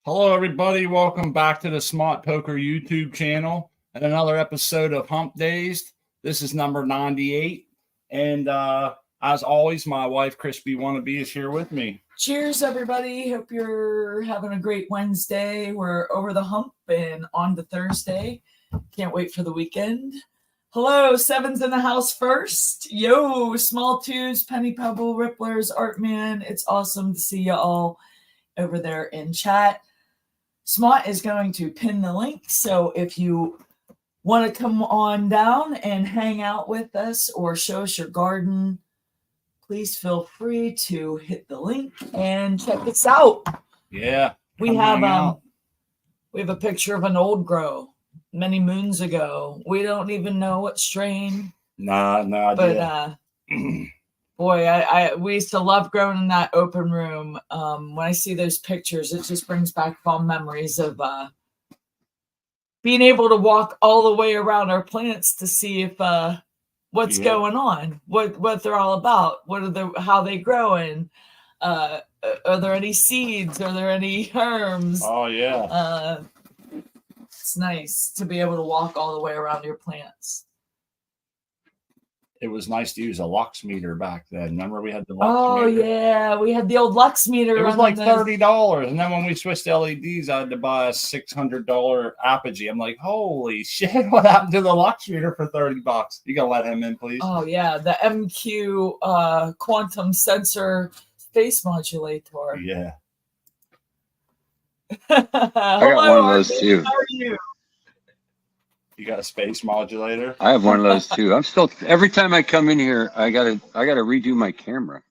Hello, everybody. Welcome back to the Smart Poker YouTube channel and another episode of Humpdazed. This is number 98. And as always, my wife, Crispy Wannabe, is here with me. Cheers, everybody. Hope you're having a great Wednesday. We're over the hump and on to Thursday. Can't wait for the weekend. Hello, Sevens in the house first. Yo, Small Twos, Penny Pebble, Ripplers, Artman. It's awesome to see you all over there in chat. Smart is going to pin the link, so if you want to come on down and hang out with us or show us your garden, please feel free to hit the link and check us out. Yeah, we have a picture of an old grow many moons ago. We don't even know what strain. Nah, but boy, we used to love growing in that open room. When I see those pictures, it just brings back fond memories of being able to walk all the way around our plants to see if what's going on, what they're all about, how they grow, and are there any seeds? Are there any germs? Oh yeah. It's nice to be able to walk all the way around your plants. It was nice to use a lux meter back then. Remember we had the lux meter? Oh, yeah. We had the old lux meter. It was like $30. And then when we switched to LEDs, I had to buy a $600 Apogee. I'm like, holy shit, what happened to the lux meter for $30? You got to let him in, please. Oh, yeah. The MQ quantum sensor space modulator. Yeah. I got one of those too. How are you? You got a space modulator? I have one of those too. I'm still, every time I come in here, I gotta redo my camera.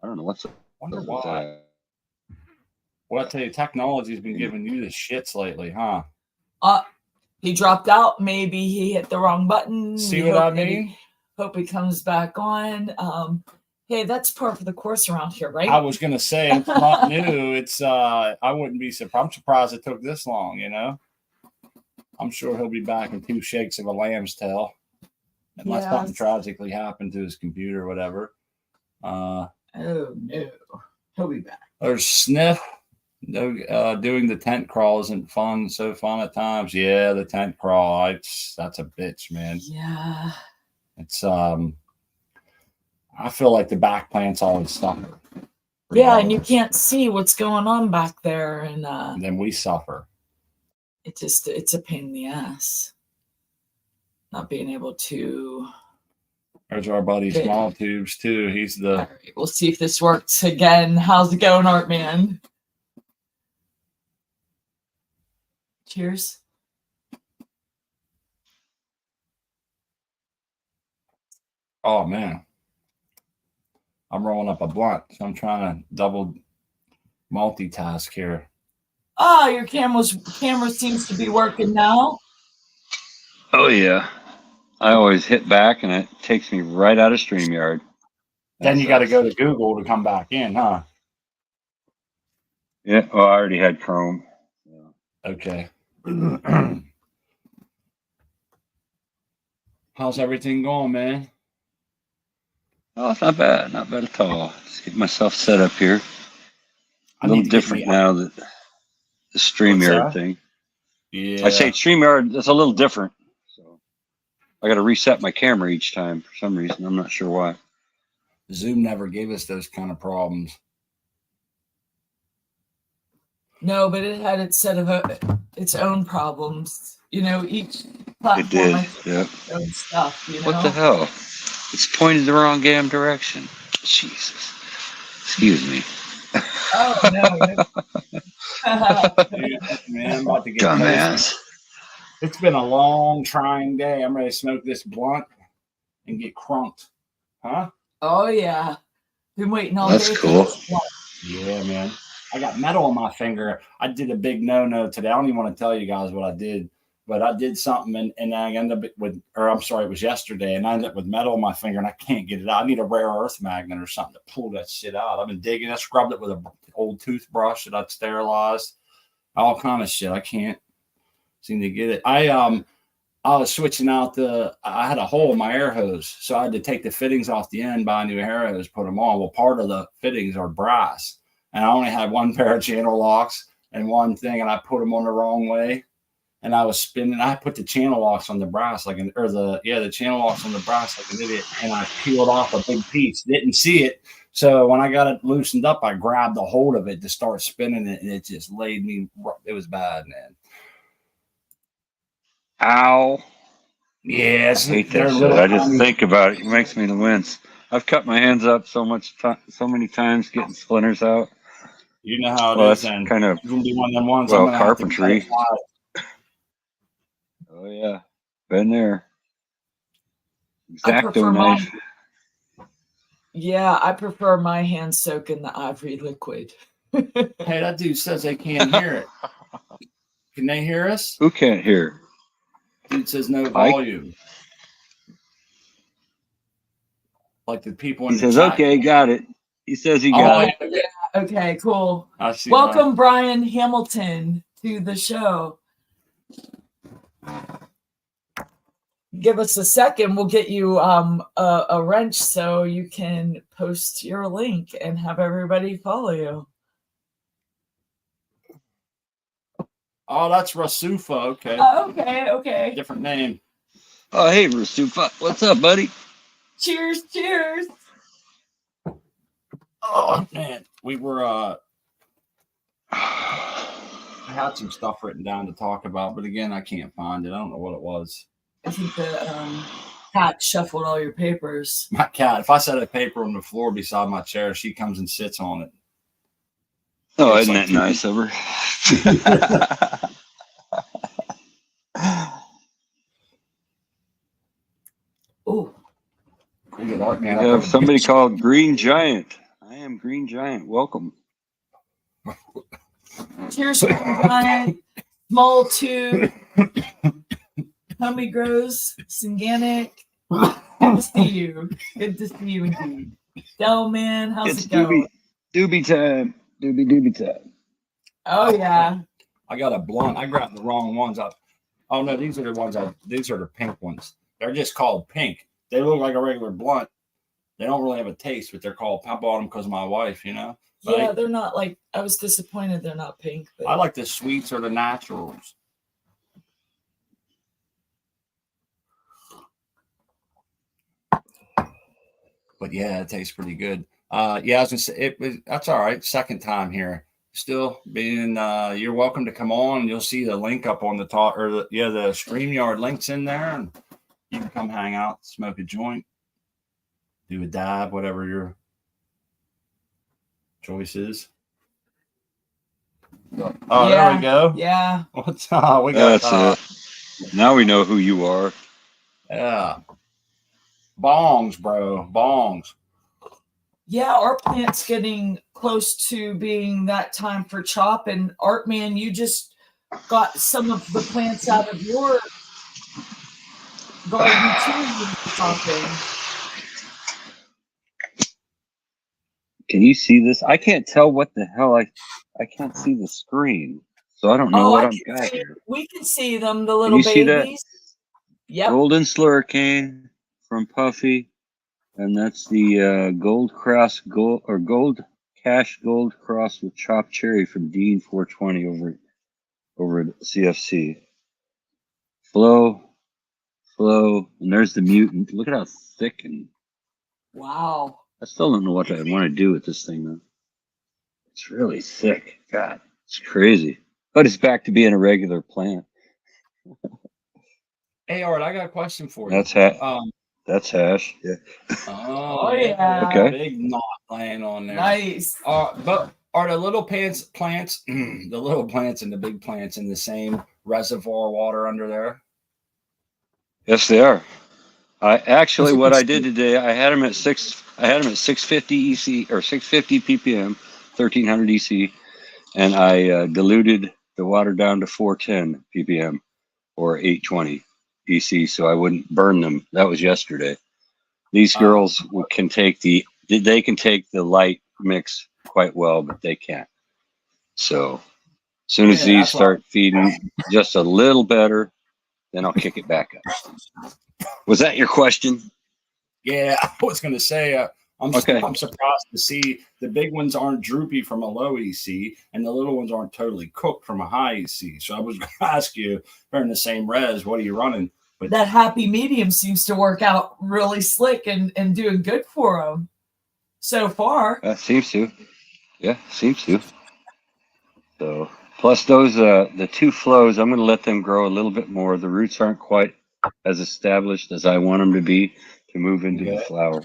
I don't know what's up. Wonder why. Well, I tell you, technology's been giving you the shits lately, huh? He dropped out. Maybe he hit the wrong button. See what I mean? Hope he comes back on. Hey, that's par for the course around here, right? I was gonna say it's not new. It's I wouldn't be surprised. I'm surprised it took this long, you know. I'm sure he'll be back in 2 shakes of a lamb's tail, unless something tragically happened to his computer or whatever. Oh no, he'll be back. There's Sniff. No, doing the tent crawl isn't fun. So fun at times. Yeah, the tent crawl. That's a bitch, man. Yeah. It's I feel like the back plants always suffer. Yeah, and you can't see what's going on back there, and then we suffer. It's a pain in the ass not being able to. There's our buddy Small Tubes too. He's the. All right, we'll see if this works again. How's it going, Artman? Cheers. Oh man, I'm rolling up a blunt, so I'm trying to double multitask here. Oh, your camera seems to be working now. Oh yeah, I always hit back and it takes me right out of StreamYard. Then you got to go to Google to come back in, huh? Yeah. Well, I already had Chrome. Okay. How's everything going, man? Oh, it's not bad at all. Let's get myself set up here. A little different now that the StreamYard thing. Yeah. I say StreamYard, that's a little different. So I got to reset my camera each time for some reason. I'm not sure why. Zoom never gave us those kind of problems. No, but it had its set of its own problems. You know, each platform has its own stuff. You know? What the hell? It's pointed the wrong damn direction. Jesus. Excuse me. Oh no. Dude, man, I'm about to get dumbass. It's been a long, trying day. I'm ready to smoke this blunt and get crunked. Huh? Oh yeah. Been waiting all day. That's cool. Yeah, man. I got metal on my finger. I did a big no-no today. I don't even want to tell you guys what I did, but I did something and I ended up with, or I'm sorry, it was yesterday, and I ended up with metal on my finger and I can't get it out. I need a rare earth magnet or something to pull that shit out. I've been digging. I scrubbed it with an old toothbrush that I'd sterilized. All kind of shit. I can't seem to get it. I was switching out I had a hole in my air hose, so I had to take the fittings off the end, buy a new air hose, put them on. Well, part of the fittings are brass. And I only had one pair of channel locks, and one thing, and I put them on the wrong way, and I was spinning. I put the channel locks on the brass the channel locks on the brass like an idiot, and I peeled off a big piece. Didn't see it, so when I got it loosened up, I grabbed a hold of it to start spinning it, and it just laid me. It was bad, man. Ow! Yes, I hate that shit. I just think about it. It makes me wince. I've cut my hands up so many times getting splinters out. You know how it is, and kind of gonna be one of them ones. Well, carpentry. Oh yeah, been there. Exacto knife. Yeah, I prefer my hand soak in the ivory liquid. Hey, that dude says they can't hear it. Can they hear us? Who can't hear? Dude says no volume. Like the people in the chat. He says, okay, got it. He says he got it. Yeah. Okay, cool. I see. Welcome, Brian Hamilton, to the show. Give us a second. We'll get you a wrench so you can post your link and have everybody follow you. Oh, that's Rasufa. Okay. Okay. Different name. Oh, hey, Rasufa. What's up, buddy? Cheers. Oh, man. We were, I had some stuff written down to talk about, but again, I can't find it. I don't know what it was. I think the cat shuffled all your papers. My cat, if I set a paper on the floor beside my chair, she comes and sits on it. Oh, isn't that nice of her? Oh, we have somebody called Green Giant. I am Green Giant. Welcome. Cheers, Green Giant. Small tube. Tummy grows. Singanic. Good to see you. Good to see you indeed. Del man, how's it going? Doobie time. Doobie time. Oh yeah. I got a blunt. I grabbed the wrong ones. Oh no, these are the ones. These are the pink ones. They're just called pink. They look like a regular blunt. They don't really have a taste, but they're called. I bought them because of my wife, you know. But yeah, they're not like. I was disappointed they're not pink. But I like the sweets or the naturals. But yeah, it tastes pretty good. Yeah, I was gonna say that's all right. Second time here. Still being you're welcome to come on. You'll see the link up on the top, or the StreamYard link's in there, and you can come hang out, smoke a joint, do a dab, whatever your choice is. Oh, yeah. There we go. Yeah. What's up? We got that's it. Now we know who you are. Yeah. Bongs, bro. Bongs. Yeah, our plant's getting close to being that time for chop. And Art Man, you just got some of the plants out of your garden too. Chopping. Can you see this? I can't tell what the hell I can't see the screen, so I don't know what I've got here. We can see them, the little babies. Yep. Golden Slurricane from Puffy. And that's the Gold Cash Gold Cross with chopped cherry from Dean 420 over at CFC. Flow, and there's the mutant. Look at how thick and wow. I still don't know what I want to do with this thing though. It's really thick. God, it's crazy. But it's back to being a regular plant. Hey, Art, I got a question for you. That's hash. Yeah. Oh yeah. Okay. Big knot laying on there. Nice. But are the little plants, the little plants and the big plants in the same reservoir water under there? Yes, they are. I actually, what I did today, I had them at 650 EC or 650 ppm, 1300 EC, and I diluted the water down to 410 ppm or 820 EC, so I wouldn't burn them. That was yesterday. These girls can take the light mix quite well, but they can't. So as soon as these start feeding just a little better, then I'll kick it back up. Was that your question? Yeah, I was going to say, I'm surprised to see the big ones aren't droopy from a low EC and the little ones aren't totally cooked from a high EC. So I was going to ask you, they're in the same res, what are you running? But that happy medium seems to work out really slick and doing good for them so far. Seems to. Yeah, seems to. So plus those the two flows, I'm going to let them grow a little bit more. The roots aren't quite as established as I want them to be to move into the flower.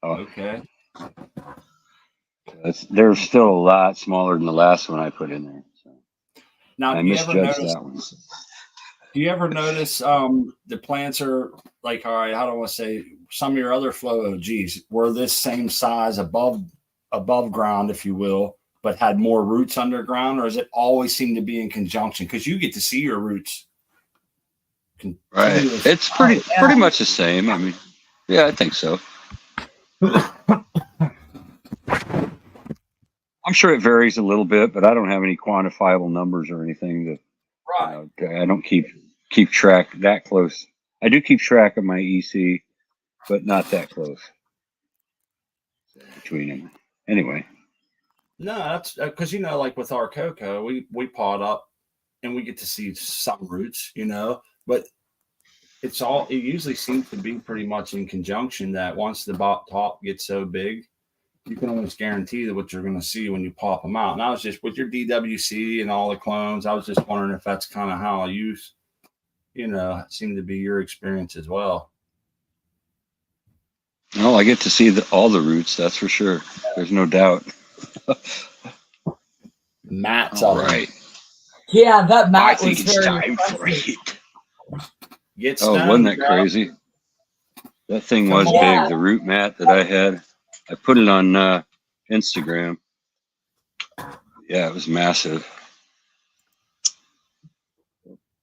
Okay. They're still a lot smaller than the last one I put in there. So. Now, I misjudged that one. Do you ever notice the plants are like, all right, how do I want to say, some of your other flow OGs were this same size above ground, if you will, but had more roots underground, or does it always seem to be in conjunction? Because you get to see your roots. Right. It's pretty much the same. I mean, yeah, I think so. I'm sure it varies a little bit, but I don't have any quantifiable numbers or anything that I don't keep track that close. I do keep track of my EC, but not that close between them. Anyway. No, that's because like with our cocoa, we pot up and we get to see some roots, but it usually seems to be pretty much in conjunction that once the top gets so big, you can almost guarantee that what you're going to see when you pop them out. And I was just with your DWC and all the clones, I was just wondering if that's kind of how you seem to be your experience as well. Well, I get to see all the roots, that's for sure. There's no doubt. Matt's all right. Yeah, that Matt I think was it's very time for impressive. it. Wasn't that crazy? That thing was big. The root mat that I had, I put it on Instagram. Yeah, it was massive.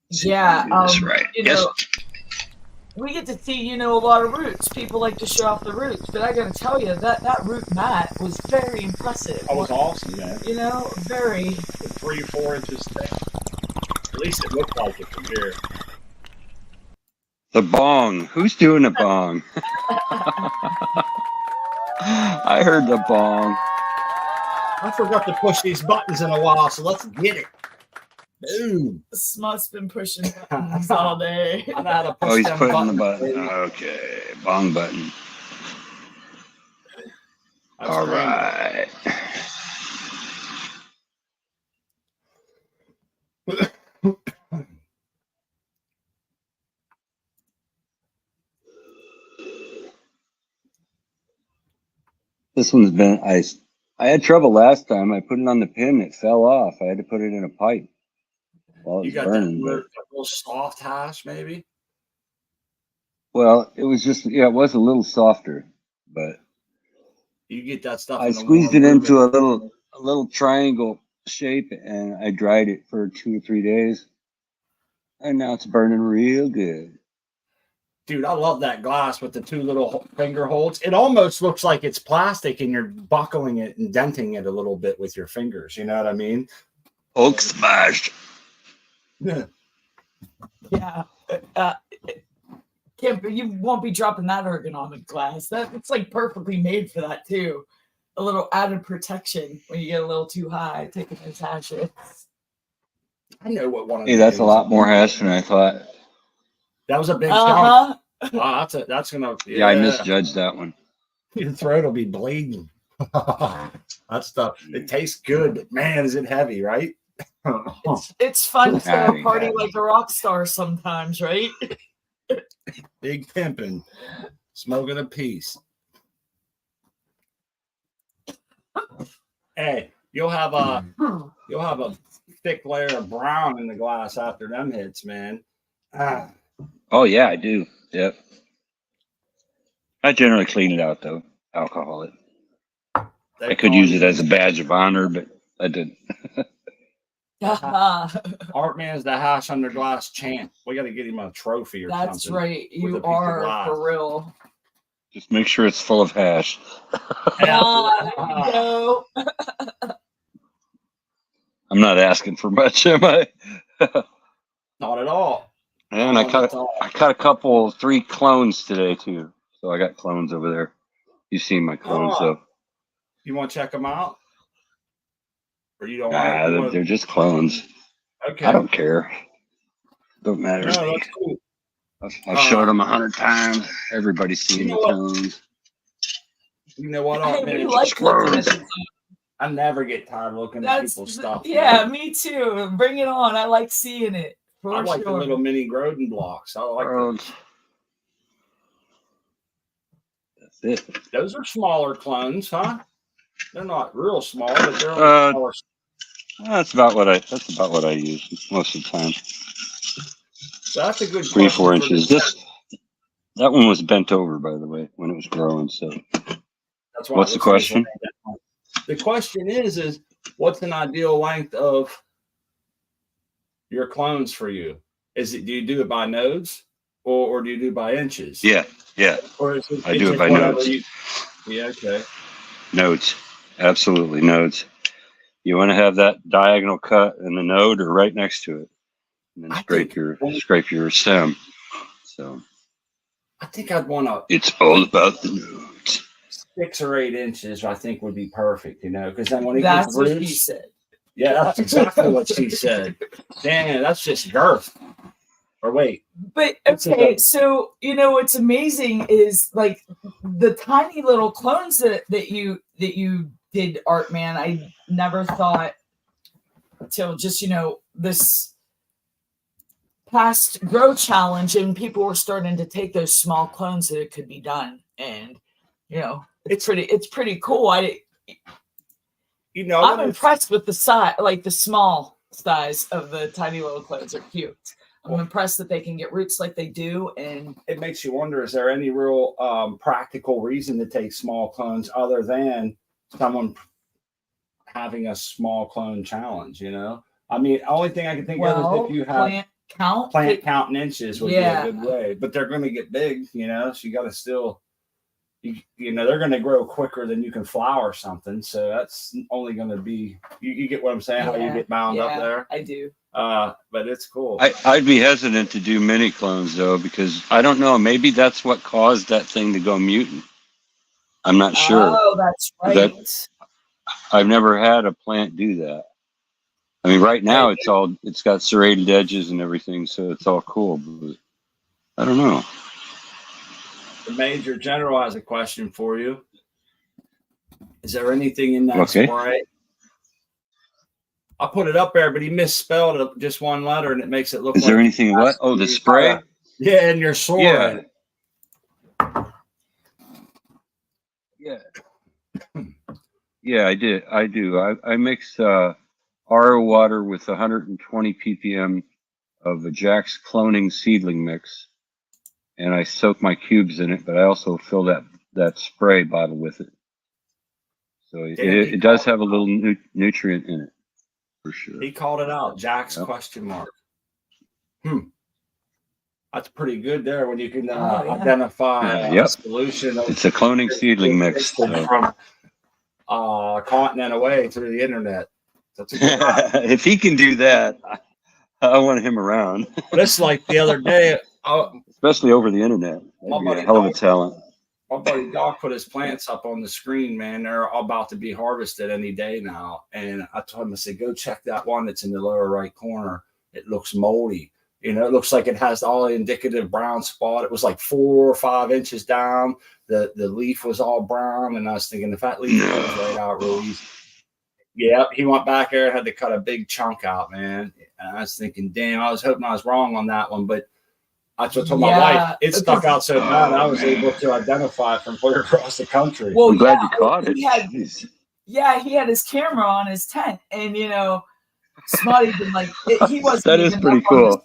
Yeah, that's right. Yes. We get to see, a lot of roots. People like to show off the roots, but I got to tell you that root mat was very impressive. That was awesome, man. Very 3 or 4 inches thick. At least it looked like it from here. The bong. Who's doing the bong? I heard the bong. I forgot to push these buttons in a while, so let's get it. Boom. Smut's been pushing buttons all day. I know how to push he's putting the button. Baby. Okay, bong button. That's all great. Right. This one's been I had trouble last time. I put it on the pin, it fell off. I had to put it in a pipe while it was burning. That little soft hash, maybe? Well, it was just it was a little softer, but you get that stuff. I squeezed it into a little triangle shape and I dried it for 2 or 3 days. And now it's burning real good. Dude, I love that glass with the 2 little finger holds. It almost looks like it's plastic and you're buckling it and denting it a little bit with your fingers. You know what I mean? Oak smashed. Yeah. You won't be dropping that ergonomic glass. It's like perfectly made for that too. A little added protection when you get a little too high, taking those hashes. I know what one of Hey, that's a lot more hash than I thought. That was a big chunk. Wow, that's gonna. Yeah, I misjudged that one. Your throat will be bleeding. That stuff. It tastes good, but man, is it heavy, right? It's fun to party like a rock star sometimes, right? Big pimping, smoking a piece. Hey, you'll have a thick layer of brown in the glass after them hits, man. Oh yeah, I do. Yep. I generally clean it out though. Alcohol it. I could use it as a badge of honor, but I didn't. Art Man's the hash under glass champ. We got to get him a trophy or something. That's right. You are for real. Just make sure it's full of hash. No. I'm not asking for much, am I? Not at all. And I cut a couple 3 clones today too. So I got clones over there. You've seen my clones, Oh, though. you want to check them out? Or you don't want to? Nah, they're just clones. Okay. I don't care. Don't matter No, to me. that's cool. I've showed them 100 times. Everybody's seen You the know what? clones. You know what, Hey, man? we like looking at the I never get tired of looking at people's stuff. Yeah, man. me too. Bring it on. I like seeing it. For I like the sure. little mini Grodin blocks. I like those. That's it. Those are smaller clones, huh? They're not real small, but they're smaller. That's about what I use most of the time. That's a good 3-4 inches. That one was bent over, by the way, when it was growing. So that's why. What's the question? The question is what's an ideal length of your clones for you? Do you do it by nodes or do you do it by inches? Yeah. Or is it, I do it by nodes. Yeah, okay. Nodes. Absolutely nodes. You want to have that diagonal cut in the node or right next to it. And then scrape your stem. So I think I'd want to. It's all about the nodes. 6 or 8 inches, I think, would be perfect, because then when it That's gets what roots, she said. Yeah, that's exactly what she said. Damn, that's just girth. Or wait. But okay, so what's amazing is like the tiny little clones that you did, Art Man. I never thought till just this past grow challenge, and people were starting to take those small clones that it could be done, and it's pretty cool. I'm impressed with the size, like the small size of the tiny little clones are cute. I'm impressed that they can get roots like they do, and it makes you wonder: is there any real practical reason to take small clones other than someone having a small clone challenge? I mean, the only thing I can think of is if you have plant count in inches would be a good way, but they're going to get big, so you got to still. They're going to grow quicker than you can flower something. So that's only going to be, you get what I'm saying? How you get bound up there? I do. But it's cool. I'd be hesitant to do mini clones though, because I don't know, maybe that's what caused that thing to go mutant. I'm not sure. Oh, that's right. I've never had a plant do that. I mean, right now it's got serrated edges and everything, so it's all cool, but I don't know. The Major General has a question for you. Is there anything in that spray? I put it up there, but he misspelled just one letter, and it makes it look. Is there anything? What? Oh, the spray. Yeah, and your sword. Yeah, I do. I mix RO water with 120 ppm of a Jack's cloning seedling mix, and I soak my cubes in it, but I also fill that spray bottle with it. So it does have a little nutrient in it, for sure. He called it out, Jack's question mark. That's pretty good there when you can identify a solution. It's a cloning seedling mix. From continent away through the internet. That's a good if he can do that, I want him around. Just like the other day, especially over the internet. That'd be a hell of a talent. My buddy Doc put his plants up on the screen, man. They're about to be harvested any day now. And I told him, I said, go check that one that's in the lower right corner. It looks moldy. It looks like it has all the indicative brown spot. It was like 4 or 5 inches down. The leaf was all brown. And I was thinking, if that leaf was laid out real easy. Yeah, he went back there and had to cut a big chunk out, man. And I was thinking, damn, I was hoping I was wrong on that one. But I told my wife, it stuck out so bad, I was able to identify it from clear across the country. Well, I'm glad you caught it. He had his camera on his tent, and Smotty been like, he wasn't. That is pretty cool.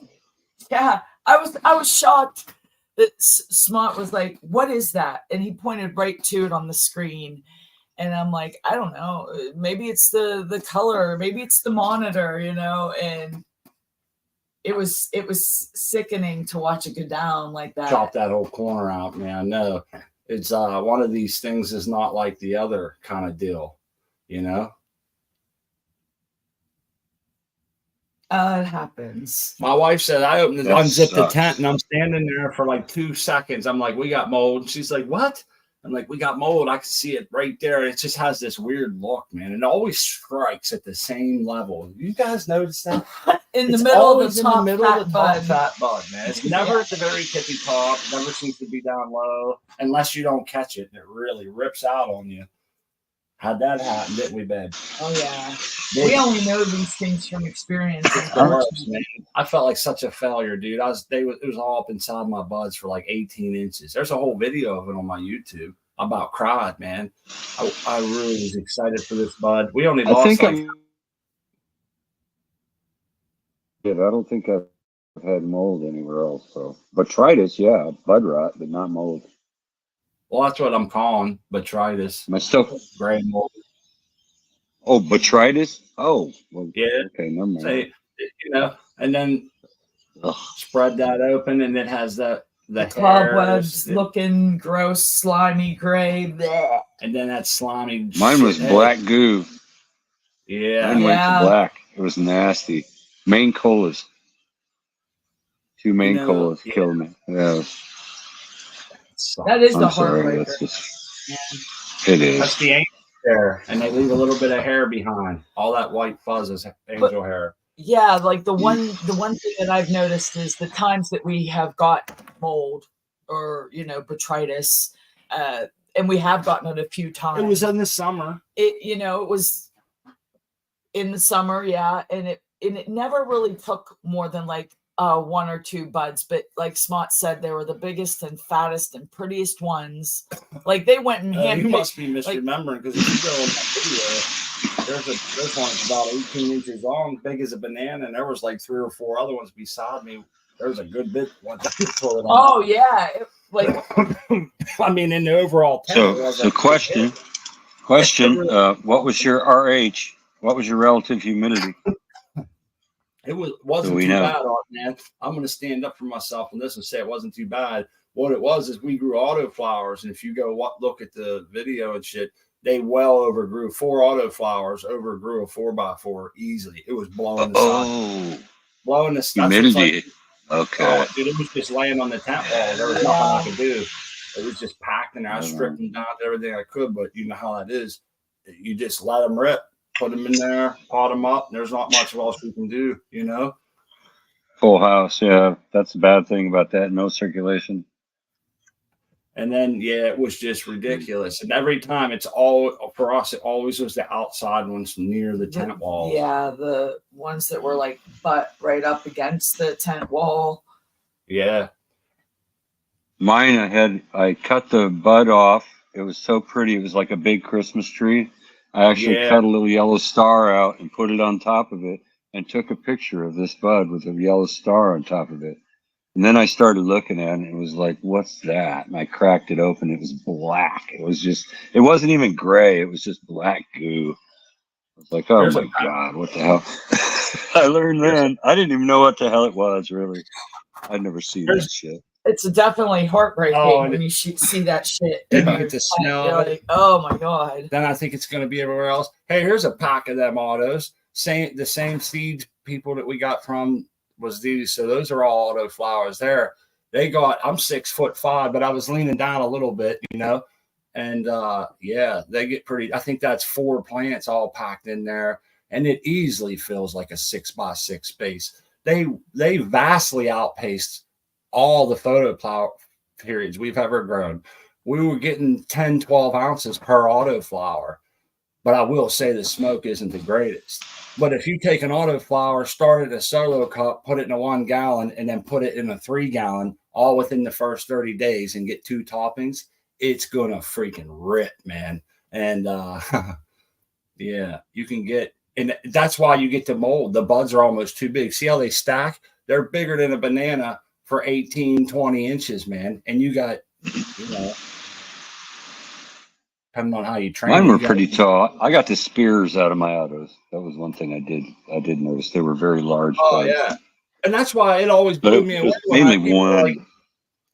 Yeah, I was shocked that Smot was like, "What is that?" And he pointed right to it on the screen, and I'm like, I don't know, maybe it's the color, maybe it's the monitor, and. It was sickening to watch it go down like that. Chop that whole corner out, man. No, it's one of these things is not like the other kind of deal, It happens. My wife said I That unzipped the sucks. tent and I'm standing there for like 2 seconds. I'm like, we got mold. And she's like, what? I'm like, we got mold. I can see it right there. It just has this weird look, man. It always strikes at the same level. You guys notice that? In the It's middle of always the in the top middle of fat the top bud. fat bud, man. It's never at the very tippy top. It never seems to be down low unless you don't catch it and it really rips out on you. How'd that happen, didn't we, babe? Oh yeah. We only know these things from experience. It's the worst, man. I felt like such a failure, dude. It was all up inside my buds for like 18 inches. There's a whole video of it on my YouTube. I about cried, man. I really was excited for this bud. We only lost I don't think I've had mold anywhere else. So botrytis, yeah, bud rot, but not mold. well, that's what I'm calling botrytis. My stuff. Gray mold. Oh, botrytis. Oh, well, Yeah. okay, never mind. Say, and then spread that open, and it has the cobwebs looking gross, slimy, gray. Bleh. And then that slimy. Mine was black goo. Yeah. Mine went to black. It was nasty. Maine colas. 2 Maine colas killed me. Yeah. That is the heartbreaker. It is. That's the angel hair, and they leave a little bit of hair behind. All that white fuzz is angel hair. Yeah, like the one thing that I've noticed is the times that we have got mold or botrytis, and we have gotten it a few times. It was in the summer. It was in the summer, yeah, and it never really took more than like 1 or 2 buds, but like Smot said, they were the biggest and fattest and prettiest ones. Like they went and you must be misremembering, because if you go on that video, there's one that's about 18 inches long, big as a banana, and there was like 3 or 4 other ones beside me. There was a good bit. Oh yeah, I mean, in the overall. So question. What was your RH? What was your relative humidity? It wasn't too bad, man. I'm going to stand up for myself on this and say it wasn't too bad. What it was is we grew autoflowers, and if you go look at the video and shit, they well overgrew. 4 autoflowers overgrew a 4x4 easily. It was blowing the sun. Blowing the stuff. Humidity. Okay. Oh, dude, it was just laying on the tent wall. There was nothing I could do. It was just packed, and I stripped them down to everything I could. But you know how that is. You just let them rip. Put them in there, pot them up. There's not much else we can do, Full house, yeah. That's the bad thing about that. No circulation. And then, it was just ridiculous. And every time for us, it always was the outside ones near the tent wall. Yeah, the ones that were like butt right up against the tent wall. Yeah. Mine, I cut the bud off. It was so pretty. It was like a big Christmas tree. I actually cut a little yellow star out and put it on top of it and took a picture of this bud with a yellow star on top of it. And then I started looking at it and it was like, what's that? And I cracked it open. It was black. It wasn't even gray. It was just black goo. I was like, oh my God, what the hell? I learned then. I didn't even know what the hell it was, really. I'd never seen that shit. It's definitely heartbreaking when you see that shit. And you get to smell it. Like, oh my God. Then I think it's going to be everywhere else. Hey, here's a pack of them autos. The same seed people that we got from was these. So those are all auto flowers there. I'm 6'5", but I was leaning down a little bit, and they get pretty. I think that's 4 plants all packed in there, and it easily feels like a 6x6 space. They vastly outpaced all the photo flower periods we've ever grown. We were getting 10, 12 ounces per auto flower, but I will say the smoke isn't the greatest. But if you take an auto flower, start at a solo cup, put it in a 1 gallon, and then put it in a 3 gallon, all within the first 30 days and get 2 toppings, it's going to freaking rip, man. And you can get, and that's why you get the mold. The buds are almost too big. See how they stack? They're bigger than a banana for 18, 20 inches, man. And you got, depending on how you train. Mine were pretty tall. I got the spears out of my autos. That was one thing I did notice. They were very large. Oh, yeah. And that's why it always blew me away. Mainly one. Like,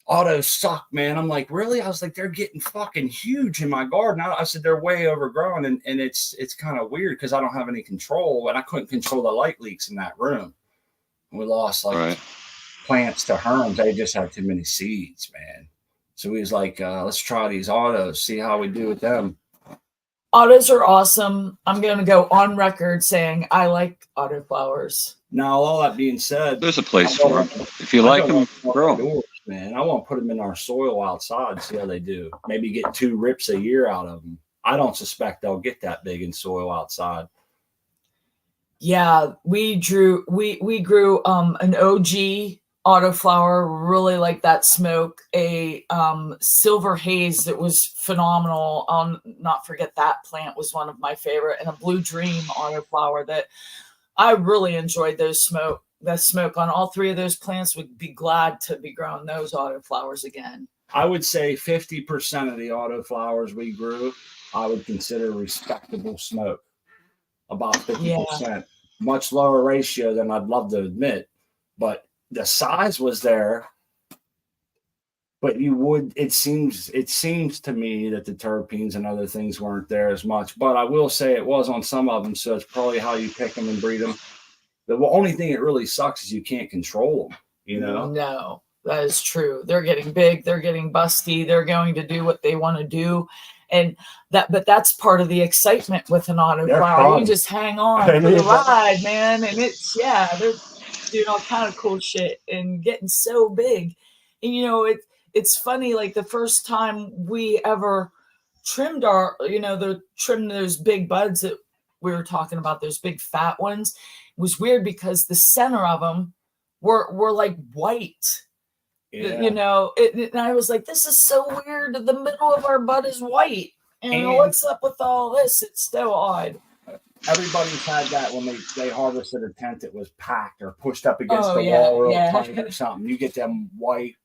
autos suck, man. I'm like, really? I was like, they're getting fucking huge in my garden. I said, they're way overgrown. And it's kind of weird because I don't have any control. And I couldn't control the light leaks in that room. We lost like Right. plants to herms. They just had too many seeds, man. So we was like, let's try these autos, see how we do with them. Autos are awesome. I'm going to go on record saying I like autoflowers. Now, all that being said, There's a place for them. If you like them, grow them. Indoors, man. I want to put them in our soil outside, see how they do. Maybe get 2 rips a year out of them. I don't suspect they'll get that big in soil outside. Yeah, we grew an OG autoflower, really like that smoke, a silver haze that was phenomenal. I'll not forget that plant was one of my favorite, and a blue dream autoflower that I really enjoyed the smoke on all 3 of those plants. Would be glad to be growing those autoflowers again. I would say 50% of the autoflowers we grew, I would consider respectable smoke. About 50%. Yeah. Much lower ratio than I'd love to admit, but the size was there. But it seems to me that the terpenes and other things weren't there as much. But I will say it was on some of them, so it's probably how you pick them and breed them. The only thing that really sucks is you can't control them, you know? No, that is true. They're getting big, they're getting busty, they're going to do what they want to do. But that's part of the excitement with an autoflower. You just hang on for the ride, man. And they're doing all kind of cool shit and getting so big. And it's funny, like the first time we ever trimmed trimmed those big buds that we were talking about, those big fat ones, it was weird because the center of them were like white. Yeah. And I was like, this is so weird. The middle of our bud is white. And what's up with all this? It's so odd. Everybody's had that when they harvested a tent that was packed or pushed up against the wall or something. You get them white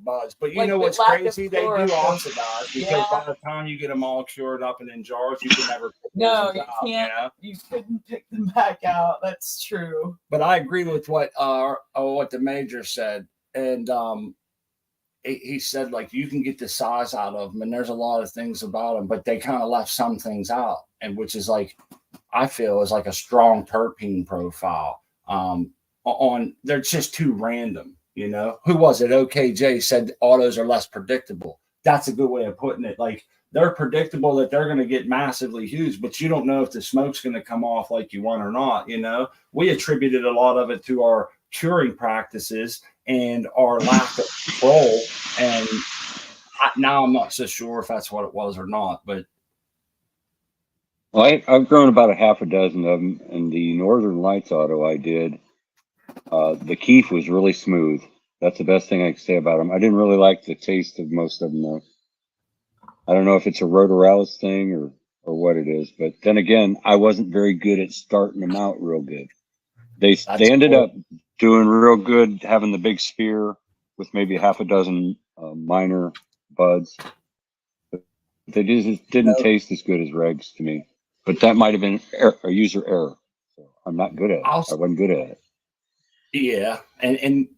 buds. But you know what's crazy? They do oxidize because by the time you get them all cured up and in jars, you can never pick them out. Can't. You couldn't pick them back out. That's true. But I agree with what the major said. And he said, like, you can get the size out of them, and there's a lot of things about them, but they kind of left some things out, and which is like, I feel is like a strong terpene profile. They're just too random, you know. Who was it? OKJ said autos are less predictable. That's a good way of putting it. Like, they're predictable that they're going to get massively huge, but you don't know if the smoke's going to come off like you want or not. You know, we attributed a lot of it to our curing practices and our lack of control. And now I'm not so sure if that's what it was or not, but. Well, I've grown about a half a dozen of them, and the Northern Lights auto I did, the keef was really smooth. That's the best thing I can say about them. I didn't really like the taste of most of them, though. I don't know if it's a rotoralis thing or what it is, but then again, I wasn't very good at starting them out real good. They ended up doing real good, having the big spear with maybe half a dozen minor buds. But they just didn't taste as good as regs to me. But that might have been a user error. So I'm not good at it. I wasn't good at it. Yeah, and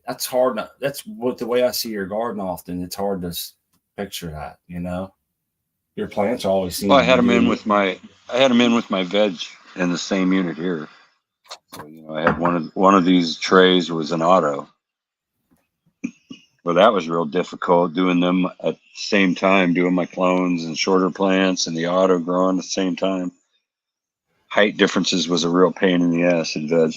that's hard. That's what the way I see your garden often. It's hard to picture that, you know. Your plants always seem. Well, I had them in with my veg in the same unit here. So, you know, I had one of these trays was an auto. Well, that was real difficult doing them at the same time, doing my clones and shorter plants and the auto growing at the same time. Height differences was a real pain in the ass in veg.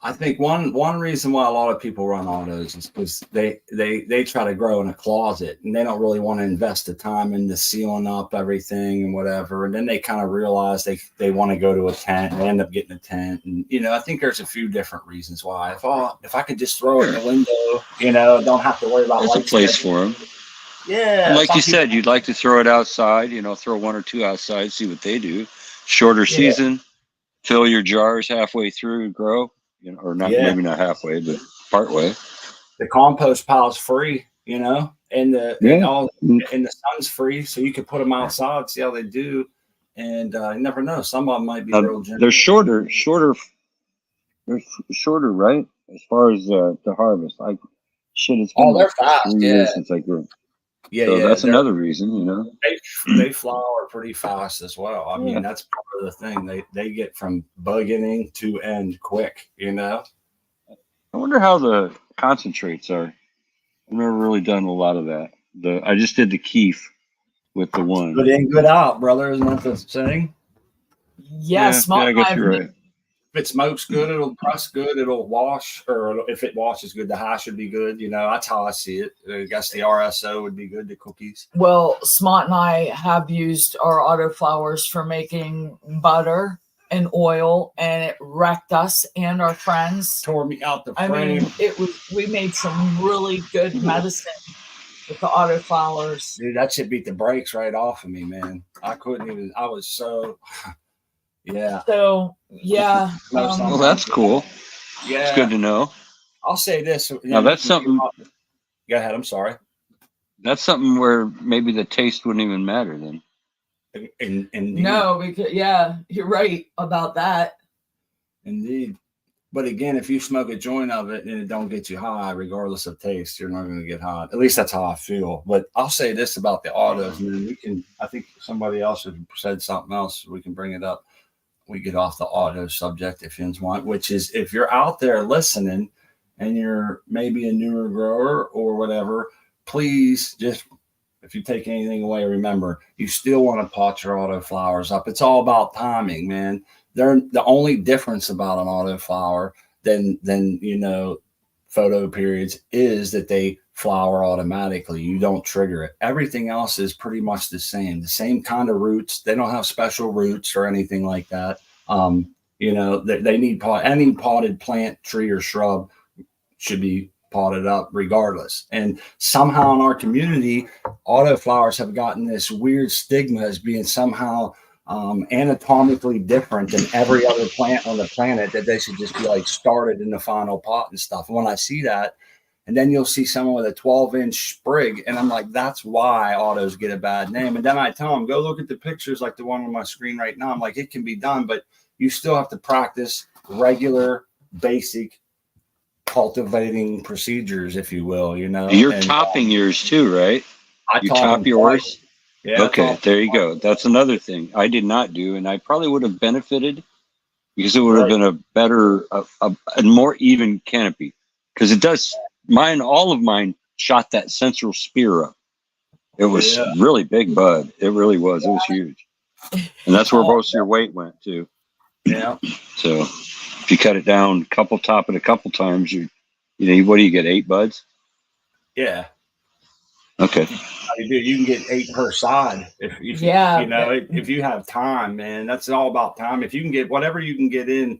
I think one reason why a lot of people run autos is because they try to grow in a closet and they don't really want to invest the time into sealing up everything and whatever. And then they kind of realize they want to go to a tent and they end up getting a tent. And, you know, I think there's a few different reasons why. If I could just throw it in the window, you know, don't have to worry about there's a place for them. Yeah. And like you said, you'd like to throw it outside, you know, throw 1 or 2 outside, see what they do. Shorter season, fill your jars halfway through and grow. You know, or not, maybe not halfway, but part way. The compost pile's free, you know, and the sun's free, so you can put them outside, see how they do, and you never know. Some of them might be real gentle. They're shorter, right? As far as the harvest, it's been they're fast. 3 years since I grew. Yeah, So yeah. that's another reason, you know. They flower pretty fast as well. I Yeah. mean, that's part of the thing. They get from beginning to end quick, you know. I wonder how the concentrates are. I've never really done a lot of that. I just did the keef with the one. Good in, good out, brother. Isn't that the saying? Yeah, I guess you're right. If it smokes good, it'll press good, it'll wash, or if it washes good, the hash would be good. You know, that's how I see it. I guess the RSO would be good, the cookies. Well, Smart and I have used our autoflowers for making butter and oil, and it wrecked us and our friends. Tore me out the frame. I mean, we made some really good medicine with the autoflowers. Dude, that shit beat the brakes right off of me, man. I couldn't even. I was so. Yeah. So yeah. Well, that's cool. Yeah. It's good to know. I'll say this. Now that's something. Go ahead. I'm sorry. That's something where maybe the taste wouldn't even matter then. No, because you're right about that. Indeed. But again, if you smoke a joint of it and it don't get you high, regardless of taste, you're not going to get high. At least that's how I feel. But I'll say this about the autos, man. I think somebody else had said something else. We can bring it up. We get off the auto subject if you want, which is if you're out there listening and you're maybe a newer grower or whatever, please just, if you take anything away, remember, you still want to pot your auto flowers up. It's all about timing, man. They're the only difference about an auto flower than you know, photo periods is that they flower automatically. You don't trigger it. Everything else is pretty much the same kind of roots. They don't have special roots or anything like that. You know, they need any potted plant, tree, or shrub should be potted up regardless. And somehow in our community, autoflowers have gotten this weird stigma as being somehow anatomically different than every other plant on the planet, that they should just be like started in the final pot and stuff. And when I see that, and then you'll see someone with a 12-inch sprig, and I'm like, that's why autos get a bad name. And then I tell them, go look at the pictures like the one on my screen right now. I'm like, it can be done, but you still have to practice regular, basic cultivating procedures, if you will. You know, you're topping yours too, right? You top yours. Yeah. Okay, there you go. That's another thing I did not do, and I probably would have benefited because it would have been a better, a more even canopy. Because it does. All of mine shot that central spear up. It was really big bud. It really was. It was huge. And that's where most of your weight went too. Yeah. So if you cut it down, top it a couple times, you know, what do you get, 8 buds? Yeah. Okay. You can get 8 per side if you know, if you have time, man. That's all about time. If you can get whatever you can get in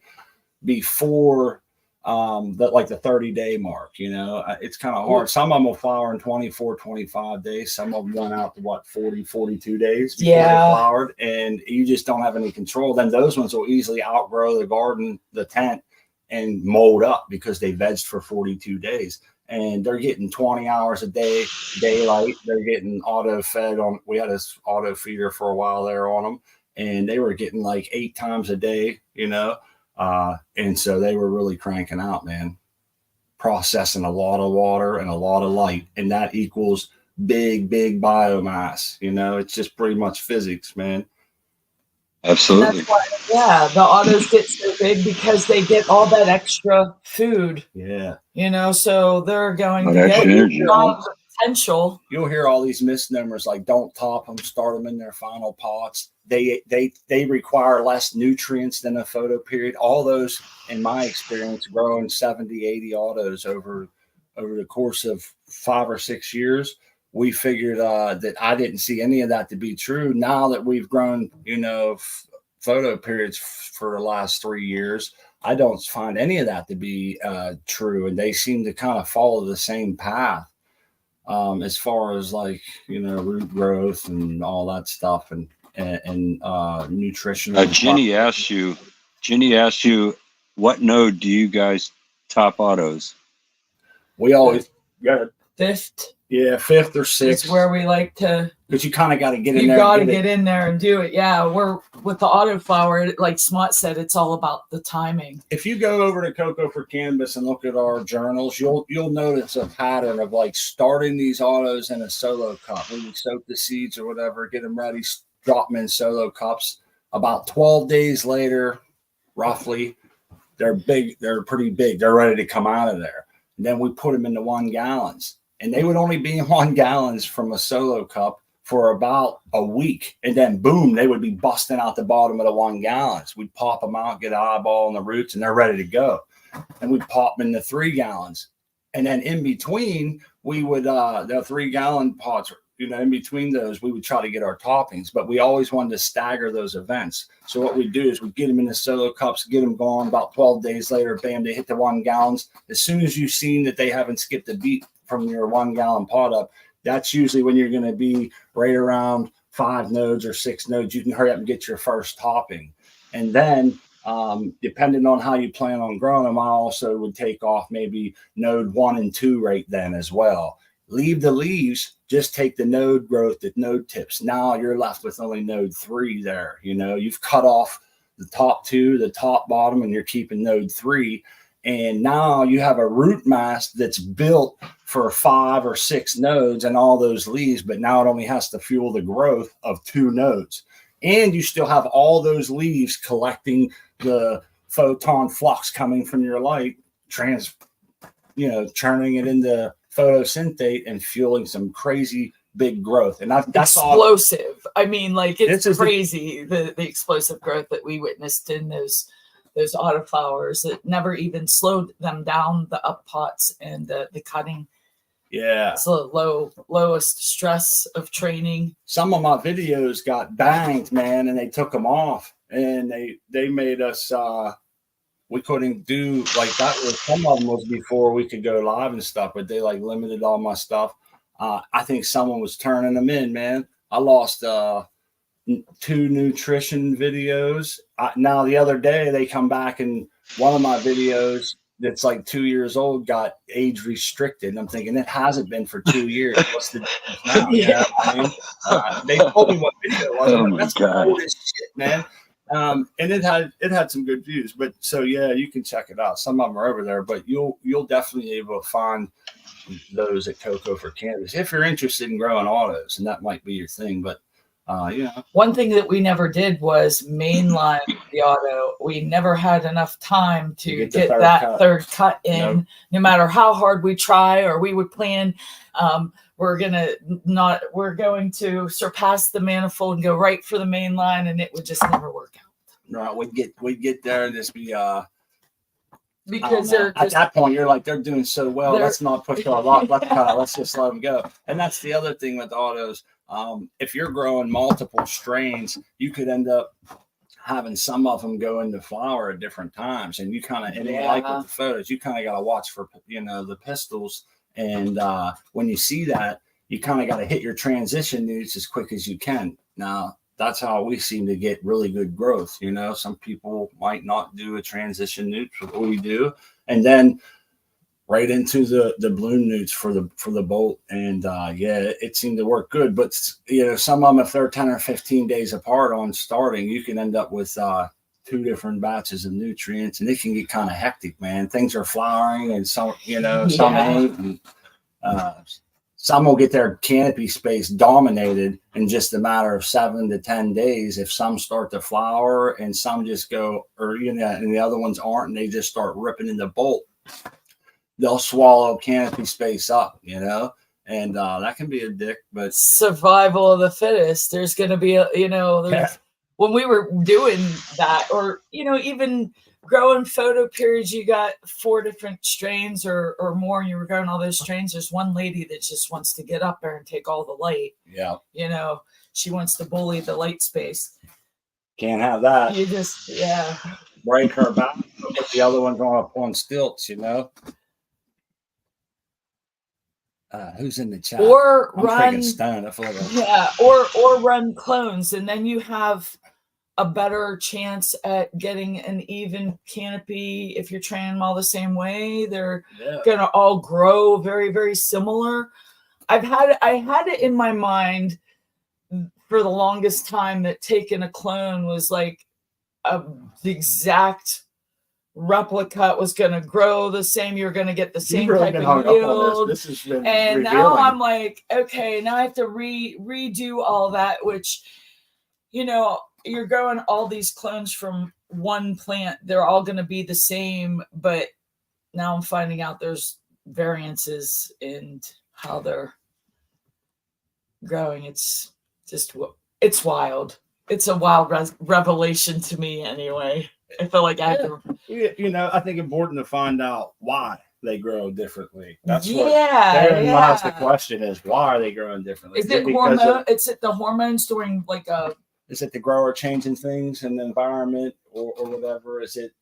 before the 30-day mark, you know, it's kind of hard. Some of them will flower in 24, 25 days. Some of them went out to 40, 42 days before they flowered, and you just don't have any control. Then those ones will easily outgrow the garden, the tent, and mold up because they vegged for 42 days. And they're getting 20 hours a day, daylight. They're getting auto fed on. We had this auto feeder for a while there on them, and they were getting like 8 times a day, you know. And so they were really cranking out, man, processing a lot of water and a lot of light. And that equals big biomass. You know, it's just pretty much physics, man. Absolutely. That's why, the autos get so big because they get all that extra food. Yeah. You know, so they're going to get potential. You'll hear all these misnomers like don't top them, start them in their final pots. They require less nutrients than a photo period. All those, in my experience, growing 70, 80 autos over the course of 5 or 6 years, we figured that I didn't see any of that to be true. Now that we've grown, you know, photo periods for the last 3 years, I don't find any of that to be true. And they seem to kind of follow the same path as far as like, you know, root growth and all that stuff and nutrition. Ginny asked you, what node do you guys top autos? We always, fifth. Yeah, fifth or sixth. Is where we like to. Because you kind of got to get in You there. You got to get in there and do it. Yeah, we're with the autoflower. Like Smart said, it's all about the timing. If you go over to Cocoa for Cannabis and look at our journals, you'll notice a pattern of like starting these autos in a solo cup. We would soak the seeds or whatever, get them ready, drop them in solo cups. About 12 days later, roughly, they're big. They're pretty big. They're ready to come out of there. And then we put them into 1 gallons. And they would only be in 1 gallons from a solo cup for about a week. And then boom, they would be busting out the bottom of the 1 gallons. We'd pop them out, get an eyeball on the roots, and they're ready to go. And we'd pop them into 3 gallons. And then in between, we would, the 3 gallon pots, in between those, we would try to get our toppings, but we always wanted to stagger those events. So what we do is we get them in the solo cups, get them going. About 12 days later, bam, they hit the 1 gallons. As soon as you've seen that they haven't skipped a beat from your 1 gallon pot up, that's usually when you're going to be right around 5 nodes or 6 nodes. You can hurry up and get your first topping. And then depending on how you plan on growing them, I also would take off maybe node 1 and 2 right then as well. Leave the leaves, just take the node growth at node tips. Now you're left with only node 3 there. You've cut off the top 2, the top bottom, and you're keeping node 3. And now you have a root mass that's built for 5 or 6 nodes and all those leaves, but now it only has to fuel the growth of 2 nodes. And you still have all those leaves collecting the photon flux coming from your light, churning it into photosynthate and fueling some crazy big growth. And that's explosive. I mean, like it's crazy the explosive growth that we witnessed in those autoflowers. It never even slowed them down, the up pots and the cutting. Yeah. It's the lowest stress of training. Some of my videos got banged, man, and they took them off, and they made us we couldn't do like that. Some of them was before we could go live and stuff, but they like limited all my stuff. I think someone was turning them in, man. I lost 2 nutrition videos. Now the other day they come back and one of my videos that's like 2 years old got age restricted. And I'm thinking it hasn't been for 2 years. What's the difference now? Yeah. They told me what video it was. Oh my That's God. old as shit, man. And it had some good views, but so yeah, you can check it out. Some of them are over there, but you'll definitely be able to find those at Cocoa for Cannabis if you're interested in growing autos, and that might be your thing. But one thing that we never did was mainline the auto. We never had enough time to get that third cut in. Nope. No matter how hard we try, or we would plan, we're going to surpass the manifold and go right for the main line, and it would just never work out. Right, we'd get there and just be because at that point you're like, they're doing so well. Let's not push our luck. Let's just let them go. And that's the other thing with autos. If you're growing multiple strains, you could end up having some of them go into flower at different times, and you kind of like with the photos, you kind of got to watch for the pistils. And when you see that, you kind of got to hit your transition newts as quick as you can. Now, that's how we seem to get really good growth. Some people might not do a transition newt, but we do. And then right into the bloom newts for the bolt. And it seemed to work good. But, some of them, if they're 10 or 15 days apart on starting, you can end up with 2 different batches of nutrients, and it can get kind of hectic, man. Things are flowering and some ain't. And, some will get their canopy space dominated in just a matter of 7 to 10 days. If some start to flower and some just go, and the other ones aren't, and they just start ripping in the bolt, they'll swallow canopy space up, and that can be a dick. But survival of the fittest. There's going to be when we were doing that, or even growing photo periods, you got 4 different strains or more, and you were growing all those strains. There's one lady that just wants to get up there and take all the light. Yeah. She wants to bully the light space. Can't have that. You just, break her back, put the other ones on stilts, Who's in the chat? Or I'm run Stone. or run clones, and then you have a better chance at getting an even canopy if you're training them all the same way. They're gonna all grow very, very similar. I had it in my mind for the longest time that taking a clone was like the exact replica was going to grow the same. You're going to get the same really type of yield. This has been and revealing. Now I'm like, okay, now I have to redo all that, which, you're growing all these clones from one plant. They're all going to be the same, but now I'm finding out there's variances in how they're growing. It's wild. It's a wild revelation to me anyway. I feel like I have to. I think important to find out why they grow differently. That's that's the question is, why are they growing differently? Is it hormone? Is it the hormones during like a? Is it the grower changing things in the environment or whatever? Is it,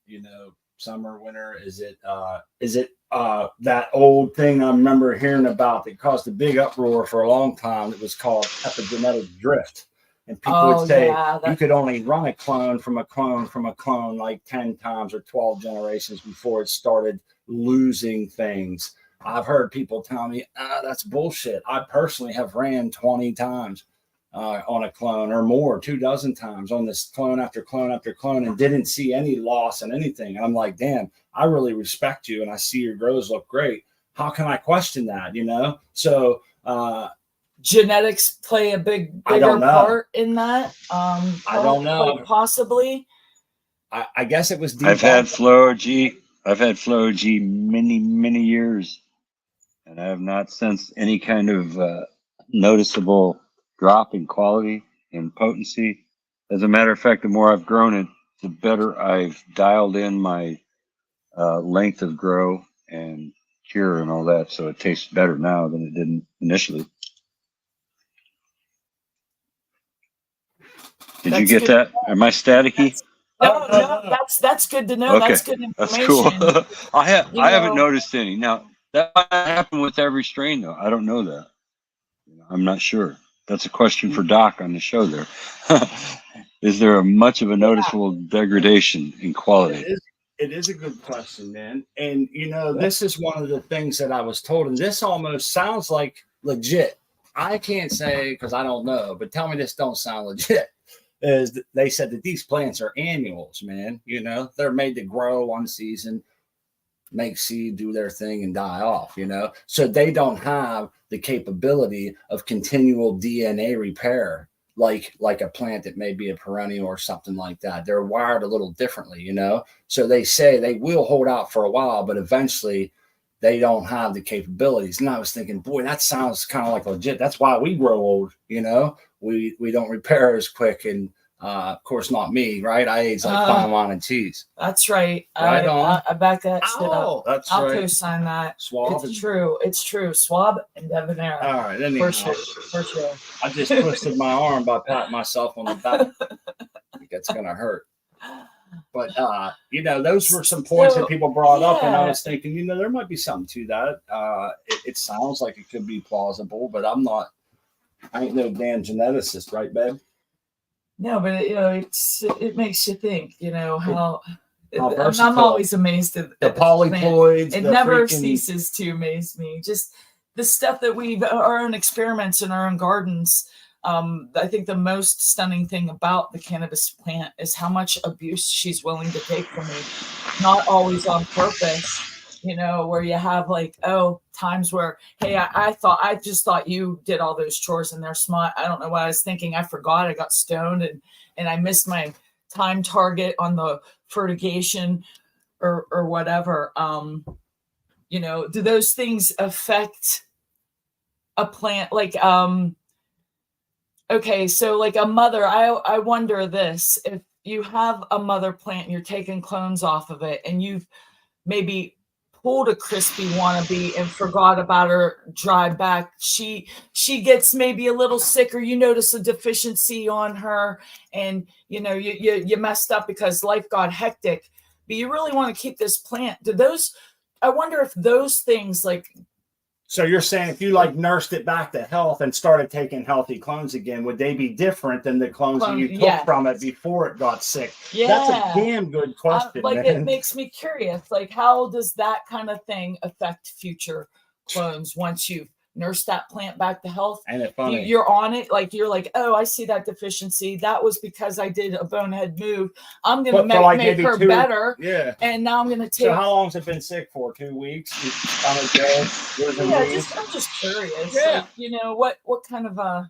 summer, winter? Is it that old thing I remember hearing about that caused a big uproar for a long time that was called epigenetic drift? And people would say you could only run a clone from a clone from a clone like 10 times or 12 generations before it started losing things. I've heard people tell me, that's bullshit. I personally have ran 20 times on a clone or more, 24 times on this clone after clone after clone, and didn't see any loss in anything. And I'm like, damn, I really respect you and I see your grows look great. How can I question that, So genetics play a bigger part in that. I don't know. Possibly. I guess it was. I've had Flow G many, many years, and I have not sensed any kind of noticeable drop in quality and potency. As a matter of fact, the more I've grown it, the better I've dialed in my length of grow and cure and all that. So it tastes better now than it did initially. Did you get that? Am I staticky? No, that's good to know. Okay. That's good information. That's cool. I haven't noticed any. Now that might happen with every strain, though. I don't know that. I'm not sure. That's a question for Doc on the show. There, is there much of a noticeable degradation in quality? It is a good question, man. And this is one of the things that I was told, and this almost sounds like legit. I can't say because I don't know, but tell me this don't sound legit. Is they said that these plants are annuals, man. They're made to grow one season, make seed, do their thing, and die off. So they don't have the capability of continual DNA repair like a plant that may be a perennial or something like that. They're wired a little differently, So they say they will hold out for a while, but eventually they don't have the capabilities. And I was thinking, boy, that sounds kind of like legit. That's why we grow old, we don't repair as quick. And of course, not me, right? I age like fine wine and cheese. That's right. Right on. I back that shit up. That's I'll right. co-sign that. Swab. It's true. It's true. Swab and debonair. All right. Anyhow, for sure. I just twisted my arm by patting myself on the back. I think that's going to hurt. But, those were some points that people brought up. And I was thinking, there might be something to that. It sounds like it could be plausible, but I ain't no damn geneticist, right, babe? No, but it makes you think. How I'm always amazed at the polyploids. It never ceases to amaze me. Just the stuff that our own experiments in our own gardens. I think the most stunning thing about the cannabis plant is how much abuse she's willing to take from me. Not always on purpose. Where you have times where, hey, I just thought you did all those chores and they're smart. I don't know what I was thinking. I forgot. I got stoned and I missed my time target on the fertigation or whatever. Do those things affect a plant? Okay, so like a mother, I wonder this, if you have a mother plant and you're taking clones off of it and you've maybe pulled a crispy wannabe and forgot about her dry back, she gets maybe a little sick, or you notice a deficiency on her, and you messed up because life got hectic, but you really want to keep this plant. I wonder if those things So you're saying if you like nursed it back to health and started taking healthy clones again, would they be different than the clones that you took from it before it got sick? Yeah. That's a damn good question, like man. it makes me curious. Like, how does that kind of thing affect future clones once you've nursed that plant back to health? Ain't it funny? You're on it, like you're like, oh, I see that deficiency. That was because I did a bonehead move. I'm gonna make her better. Yeah. And now I'm gonna take. So how long's it been sick for? 2 weeks? I'm just curious. Yeah. Like, you know, what kind of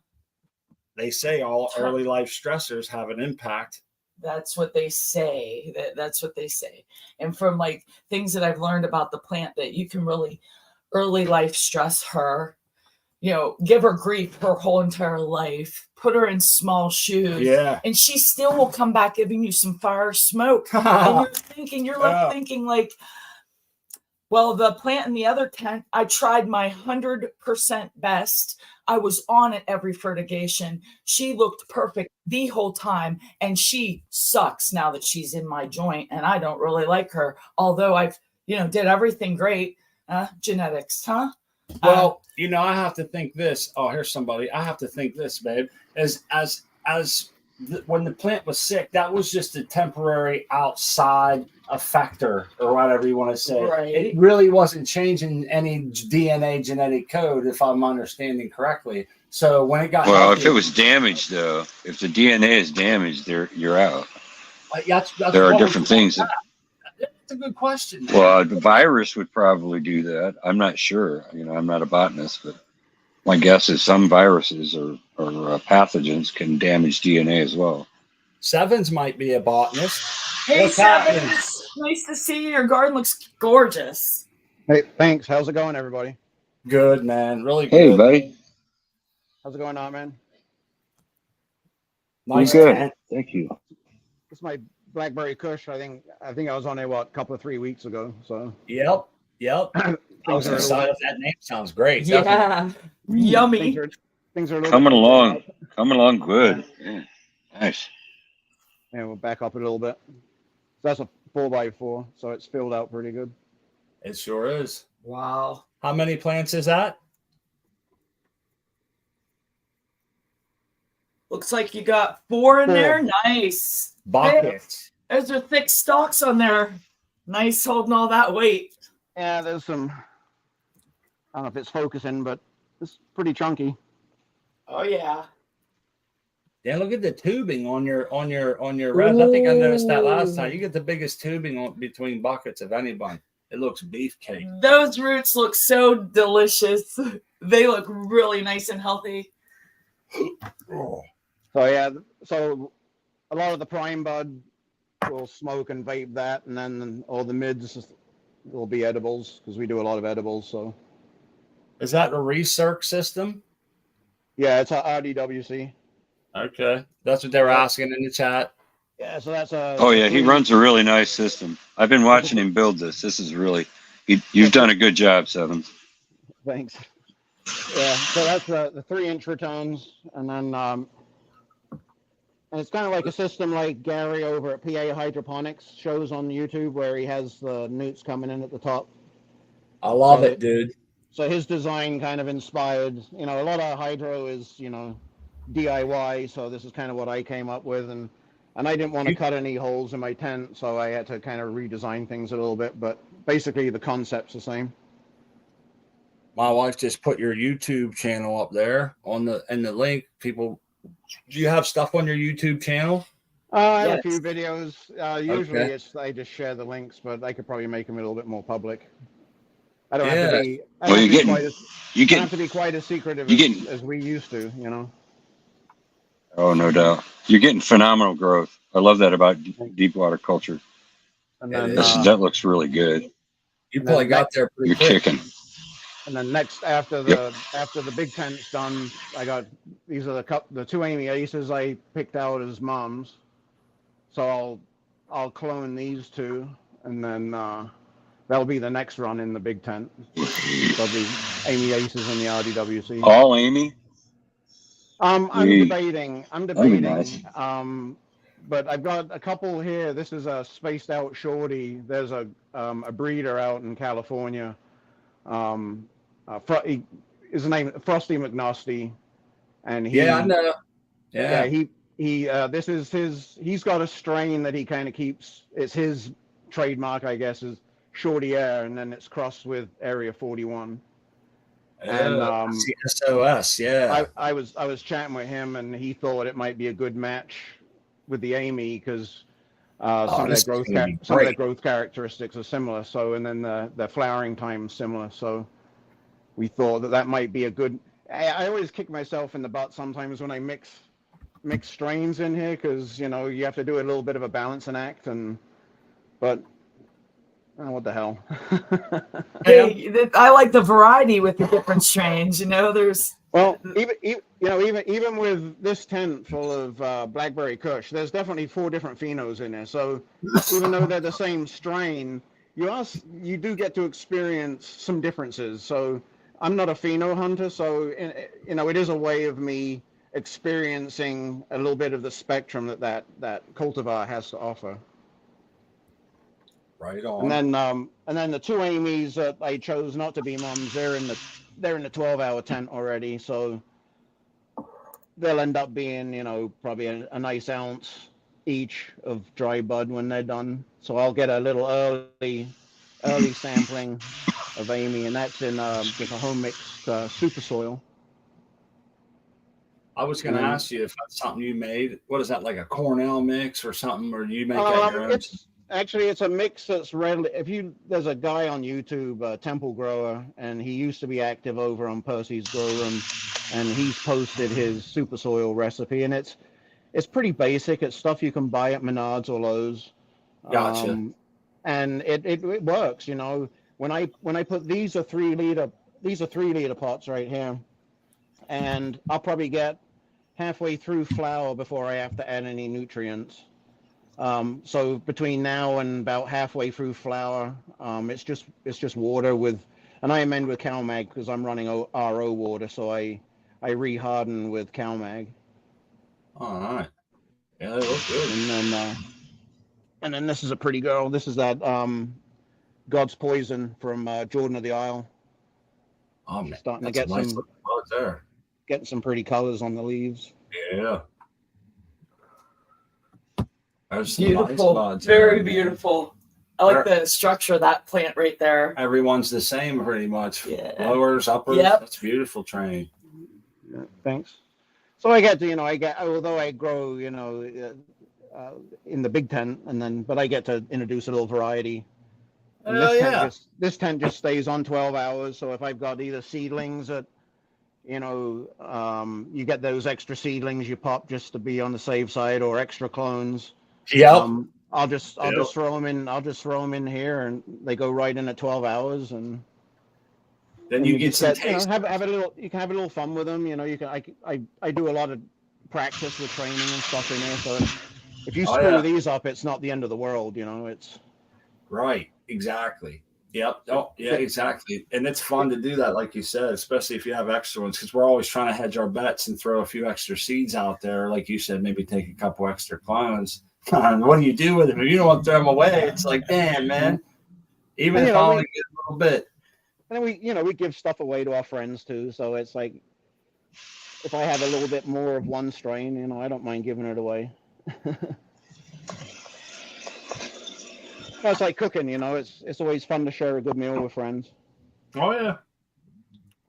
They say all early life stressors have an impact. That's what they say. That's what they say. And from like things that I've learned about the plant, that you can really early life stress her, you know, give her grief her whole entire life, put her in small shoes. Yeah. And she still will come back giving you some fire smoke. And you're left thinking like, well, the plant in the other tent, I tried my 100% best. I was on it every fertigation. She looked perfect the whole time, and she sucks now that she's in my joint, and I don't really like her. Although I've, you know, did everything great. Genetics, huh? Well, you know, I have to think this. Oh, here's somebody. I have to think this, babe. When the plant was sick, that was just a temporary outside effector or whatever you want to say. Right. It really wasn't changing any DNA genetic code, if I'm understanding correctly. So when it got if it was damaged, though, if the DNA is damaged, you're out. There are different things. That's a good question. Well, the virus would probably do that. I'm not sure. You know, I'm not a botanist, but my guess is some viruses or pathogens can damage DNA as well. Sevens might be a botanist. Hey, Sevens, nice to see you. Your garden looks gorgeous. Hey, thanks. How's it going, everybody? Good, man. Really good. Hey, buddy. How's it going on, man? Nice. Good. Thank you. It's my Blackberry Kush. I think I was on it a couple of 3 weeks ago. So. Yep. I was excited. That name sounds great. Yeah. Yummy. Things are coming along good. Yeah. Nice. Yeah, we'll back up a little bit. So that's a 4x4, so it's filled out pretty good. It sure is. Wow. How many plants is that? Looks like you got 4 in there. Nice. Buckets. Those are thick stalks on there. Nice holding all that weight. Yeah, there's some. I don't know if it's focusing, but it's pretty chunky. Oh yeah. Yeah, look at the tubing on your reds. I think I noticed that last time. You get the biggest tubing between buckets of anyone. It looks beefcake. Those roots look so delicious. They look really nice and healthy. So yeah, so a lot of the prime bud will smoke and vape that, and then all the mids will be edibles because we do a lot of edibles. So is that a recirc system? Yeah, it's a RDWC. Okay, that's what they were asking in the chat. Yeah, so that's a. Oh yeah, he runs a really nice system. I've been watching him build this. This is really, you've done a good job, Seven. Thanks. Yeah, so that's the 3-inch returns, and then and it's kind of like a system like Gary over at PA Hydroponics shows on YouTube, where he has the newts coming in at the top. I love it, dude. So his design kind of inspired, you know, a lot of hydro is, you know, DIY. So this is kind of what I came up with, and I didn't want to cut any holes in my tent, so I had to kind of redesign things a little bit. But basically, the concept's the same. My wife just put your YouTube channel up there in the link. People, do you have stuff on your YouTube channel? I have a few videos. Usually, I just share the links, but I could probably make them a little bit more public. I don't have to be. I don't have to be quite as secretive as we used to, you know. Oh, no doubt. You're getting phenomenal growth. I love that about deep water culture. And then, that looks really good. You probably got there pretty quick. You're kicking. And then next, after the big tent's done, I got these are the 2 Amy Aces I picked out as moms. So I'll clone these 2, and then that'll be the next run in the big tent. There'll be Amy Aces in the RDWC. All Amy? I'm debating. Nice. But I've got a couple here. This is a spaced out shorty. There's a breeder out in California. his name Frosty McNasty, and Yeah, I know. yeah, Yeah. this is his. He's got a strain that he kind of keeps. It's his trademark, I guess, is Shorty Air, and then it's crossed with Area 41. And I see SOS. Yeah. I was chatting with him, and he thought it might be a good match with the Amy because Oh, this is gonna be some of their great. growth characteristics are similar. So, and then the flowering time is similar. So, we thought that might be a good. I always kick myself in the butt sometimes when I mix strains in here because you know you have to do a little bit of a balancing act, but what the hell. Hey, I like the variety with the different strains. You know, there's Well, even with this tent full of blackberry Kush, there's definitely 4 different phenos in there. So even though they're the same strain, you do get to experience some differences. So I'm not a pheno hunter, so it is a way of me experiencing a little bit of the spectrum that cultivar has to offer. Right on. And then the 2 Amy's that I chose not to be mums, they're in the 12-hour tent already, so they'll end up being, probably a nice ounce each of dry bud when they're done. So I'll get a little early sampling of Amy, and that's in just a home mixed super soil. I was going to ask you if that's something you made. What is that, like a Cornell mix or something, or do you make that your own? It's a mix that's readily. There's a guy on YouTube, Temple Grower, and he used to be active over on Percy's Grow Room, and he's posted his super soil recipe, and it's pretty basic. It's stuff you can buy at Menards or Lowe's. Gotcha. And it works. When I put these are 3 liter pots right here, and I'll probably get halfway through flower before I have to add any nutrients. So between now and about halfway through flower, it's just water and I amend with CalMag because I'm running RO water, so I reharden with CalMag. All right. Yeah, they look good. And then this is a pretty girl. This is that God's Poison from Jordan of the Isle. Oh man, starting that's to get a nice looking bud there. Getting some pretty colors on the leaves. Yeah. Beautiful, nice very beautiful. I like the structure of that plant right there. Everyone's the same pretty much. Yeah. Lowers, uppers. Yep. That's beautiful train. Yeah, thanks. So I get to, although I grow, in the big tent, but I get to introduce a little variety. And this tent just stays on 12 hours. So if I've got either seedlings that, you get those extra seedlings you pop just to be on the safe side, or extra clones. Yep. I'll just throw them in. I'll just throw them in here, and they go right in at 12 hours, and then you get some taste. Have a little. You can have a little fun with them. You can. I do a lot of practice with training and stuff in there. So if you screw these up, it's not the end of the world. It's right. Exactly. Yep. Oh, yeah, exactly. And it's fun to do that, like you said, especially if you have extra ones, because we're always trying to hedge our bets and throw a few extra seeds out there. Like you said, maybe take a couple extra clones. And what do you do with them? If you don't want to throw them away, it's like, damn, man. Even if I only get a little bit. And then we give stuff away to our friends too. So it's like, if I have a little bit more of one strain, I don't mind giving it away. It's like cooking, it's always fun to share a good meal with friends. Oh yeah,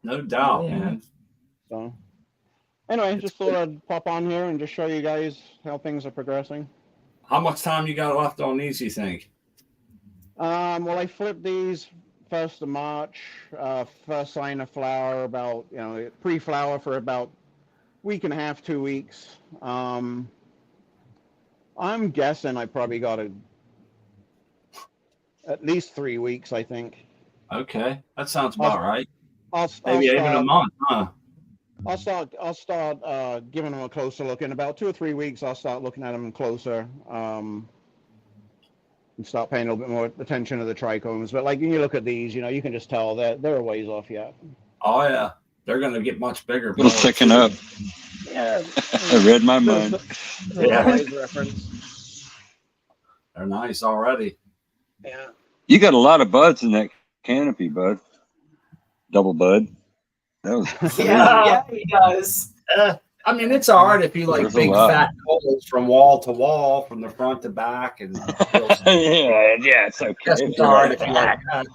no doubt, man. So anyway, just thought I'd pop on here and just show you guys how things are progressing. How much time you got left on these, you think? Well, I flipped these 1st of March, first sign of flower about, pre-flower for about week and a half, 2 weeks. I'm guessing I probably got at least 3 weeks, I think. Okay, that sounds about right. Maybe even a month, huh? I'll start giving them a closer look. In about 2 or 3 weeks, I'll start looking at them closer and start paying a little bit more attention to the trichomes. But like when you look at these, you can just tell they're a ways off yet. Oh yeah, they're going to get much bigger. It'll thicken up. Yeah, I read my mind. Reference. They're nice already. Yeah. You got a lot of buds in that canopy, bud. double bud. That was Yeah, he does. I mean, it's hard if you like There's a big lot. fat coals from wall to wall, from the front to back, and yeah, it's okay. that's If it's hard you're if you like that.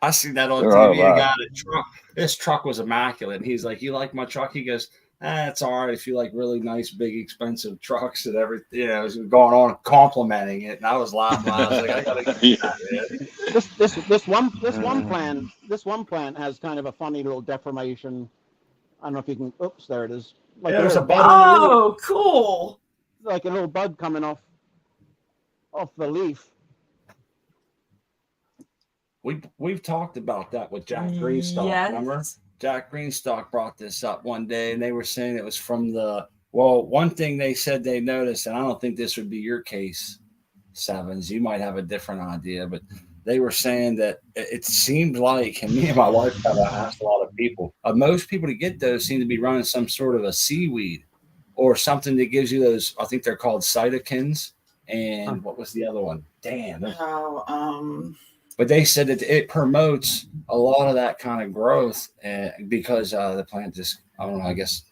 I see that on There are a TV. A guy lot. in a truck. This truck was immaculate. And he's like, "You like my truck?" He goes, "It's all right if you like really nice, big, expensive trucks and everything." You know, he was going on complimenting it, and I was laughing. I was like, "I gotta get that, man." This one plant has kind of a funny little deformation. I don't know if you can. Oops, there it is. Like Yeah, there's a little bud on the leaf. Oh, cool. like a little bud coming off the leaf. We've talked about that with Jack Greenstock. Remember? Jack Greenstock brought this up one day, and they were saying it was from one thing they said they noticed, and I don't think this would be your case, Sevens. You might have a different idea, but they were saying that it seemed like, and me and my wife have asked a lot of people, most people to get those seem to be running some sort of a seaweed or something that gives you those, I think they're called cytokines. And what was the other one? Damn. But they said that it promotes a lot of that kind of growth because the plant just, I don't know, I guess,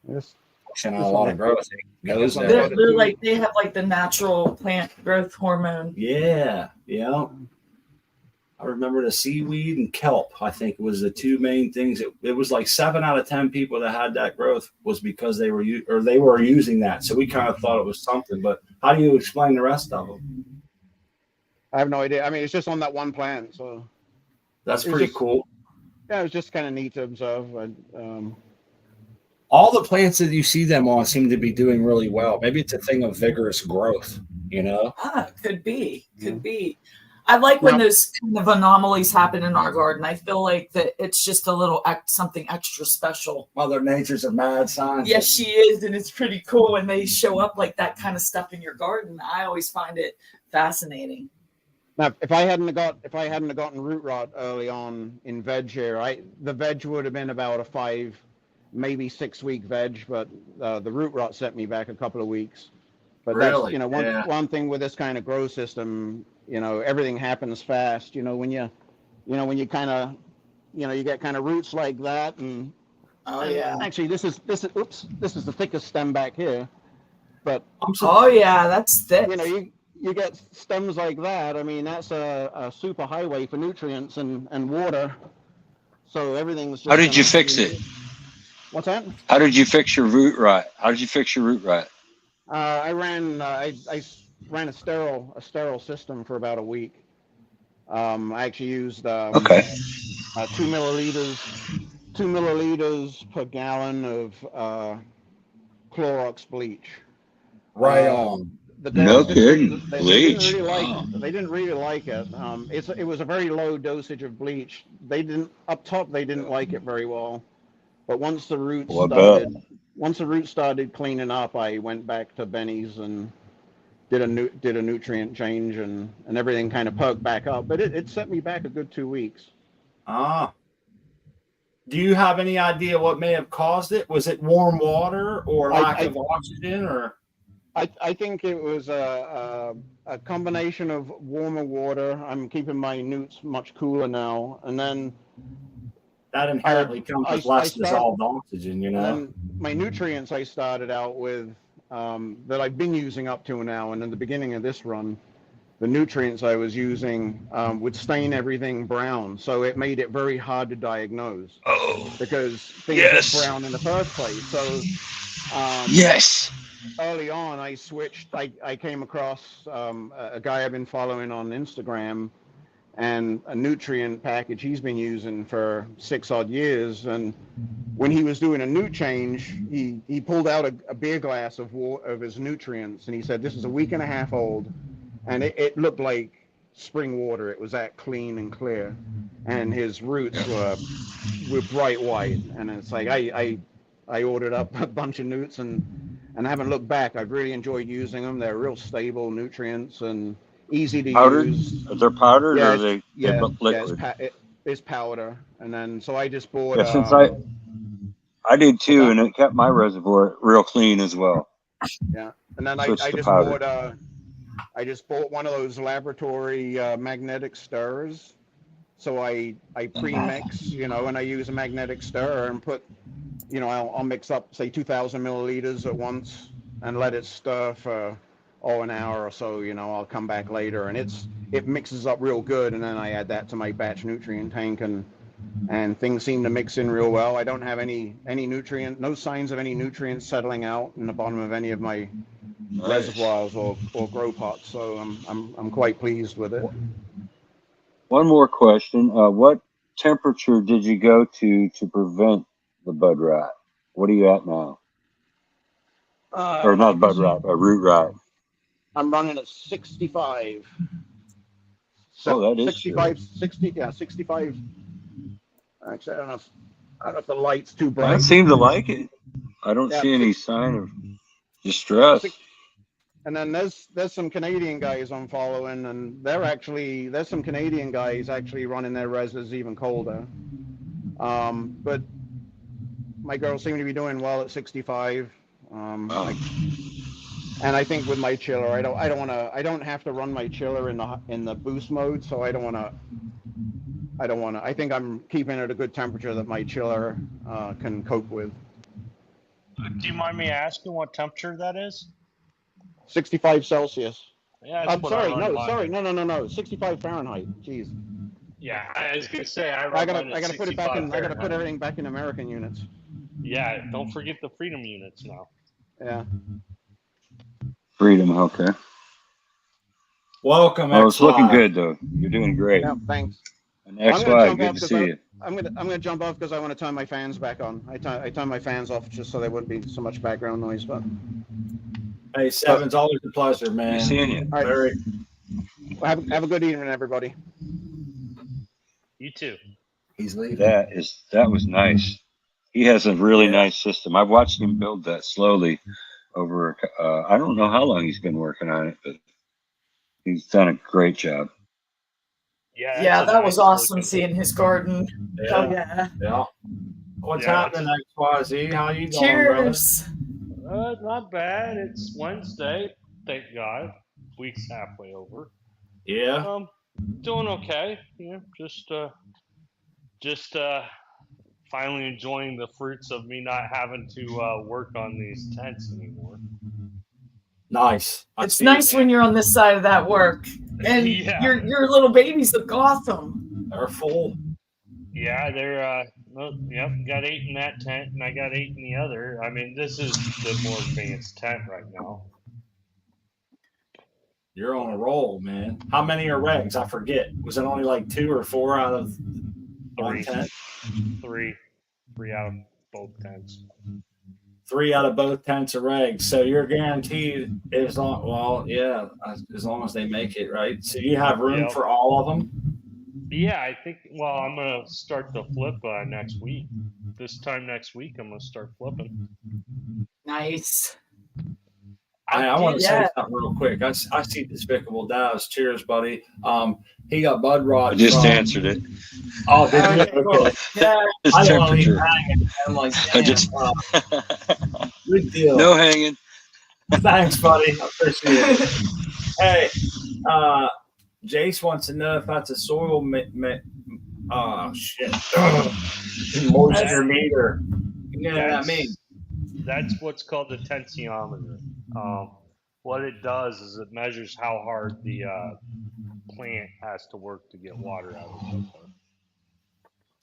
pushing out a lot of growth. It goes there. They're like, they have like the natural plant growth hormone. Yeah. I remember the seaweed and kelp, I think, was the two main things. It was like 7 out of 10 people that had that growth was because they were using that. So we kind of thought it was something. But how do you explain the rest of them? I have no idea. I mean, it's just on that one plant, so that's pretty cool. Yeah, it was just kind of neat to observe. All the plants that you see them on seem to be doing really well. Maybe it's a thing of vigorous growth, you know? Could be. I like when those kind of anomalies happen in our garden. I feel like that it's just a little something extra special. Mother Nature's a mad scientist. Yes, she is, and it's pretty cool when they show up like that kind of stuff in your garden. I always find it fascinating. Now, if I hadn't gotten root rot early on in veg here, the veg would have been about a 5, maybe 6 week veg, but the root rot set me back a couple of weeks. But really? That's one thing with this kind of grow system. Everything happens fast. When you kind of, you get kind of roots like that, and actually this is the thickest stem back here, but that's thick. You get stems like that. I mean, that's a super highway for nutrients and water. So everything's just. How did you fix it? What's that? How did you fix your root rot? I ran a sterile system for about a week. I actually used 2 milliliters per gallon of Clorox bleach. Right on. No kidding. Bleach. They didn't really like it. It was a very low dosage of bleach. They didn't like it very well. But once the roots started cleaning up, I went back to Benny's and did a nutrient change, and everything kind of perked back up. But it set me back a good 2 weeks. Do you have any idea what may have caused it? Was it warm water or lack of oxygen, or? I think it was a combination of warmer water. I'm keeping my newts much cooler now, and then that inherently comes with less dissolved oxygen, And my nutrients I started out with that I've been using up to now, and in the beginning of this run, the nutrients I was using would stain everything brown, so it made it very hard to diagnose. Because things were brown in the first place. So early on, I switched. I came across a guy I've been following on Instagram, and a nutrient package he's been using for 6 odd years. And when he was doing a newt change, he pulled out a beer glass of his nutrients, and he said, "This is a week and a half old, and it looked like spring water. It was that clean and clear, and his roots were bright white." And it's like I ordered up a bunch of newts, and I haven't looked back. I've really enjoyed using them. They're real stable nutrients and easy to use. They're powdered, or are they liquid? It's powder. And then so I just bought. Since I did too, and it kept my reservoir real clean as well. Yeah, and then I just bought I just bought one of those laboratory magnetic stirrers. So I pre-mix, and I use a magnetic stirrer and put, I'll mix up, say, 2,000 milliliters at once and let it stir for, an hour or so. I'll come back later and it mixes up real good. And then I add that to my batch nutrient tank and things seem to mix in real well. I don't have no signs of any nutrients settling out in the bottom of any of my reservoirs or grow pots. So I'm quite pleased with it. One more question. What temperature did you go to prevent the bud rot? What are you at now? Or not bud rot, root rot. I'm running at 65. Oh, that is 65, true. 60, yeah, 65. Actually, I don't know if the light's too bright. I seem to like it. I don't see any sign of distress. And then there's some Canadian guys I'm following, and there's some Canadian guys actually running their reses even colder. But my girls seem to be doing well at 65. Wow. And I think with my chiller, I don't have to run my chiller in the boost mode, so I think I'm keeping it at a good temperature that my chiller can cope with. Do you mind me asking what temperature that is? 65 Celsius. Yeah, I'm sorry, no, 65 Fahrenheit. Jeez. Yeah, I was gonna say I gotta put it back in. I gotta put everything back in American units. Yeah, don't forget the freedom units now. Yeah. Freedom, okay. Welcome. Well, it's looking good though. You're doing great. Yeah, thanks. And XY, good to see you. I'm gonna jump off because I want to turn my fans back on. I turn my fans off just so there wouldn't be so much background noise. But hey, Seven's always a pleasure, man. Nice seeing you. all right. Well, have a good evening, everybody. You too. He's leaving. That was nice. He has a really nice system. I've watched him build that slowly over. I don't know how long he's been working on it, but he's done a great job. Yeah, that was awesome seeing his garden. Yeah. Yeah. What's happening, XYZ? How you doing, Cheers. Not bad. It's Wednesday. Thank God. Week's halfway over. Yeah. Doing okay. Yeah, just finally enjoying the fruits of me not having to work on these tents anymore. Nice. It's nice when you're on this side of that work. And your little babies look awesome. They're full. Yeah, they're got 8 in that tent and I got 8 in the other. I mean, this is the more advanced tent right now. You're on a roll, man. How many are regs? I forget. Was it only like 2 or 4 out of 3 tent? 3 out of both tents. 3 out of both tents are regs. So you're guaranteed as long as they make it, right? So you have room for all of them? Yeah, I think, I'm going to start the flip next week. This time next week, I'm going to start flipping. Nice. I want to say something real quick. I see Despicable Daz. Cheers, buddy. He got bud rot. I just answered it. Oh, did you? Okay. Yeah. His I don't temperature. hanging. I'm like, damn, good deal. No hanging. Thanks, buddy. I appreciate it. Hey, Jace wants to know if that's a soil moisture meter. You know what I mean? That's what's called the tensiometer. What it does is it measures how hard the plant has to work to get water out of it.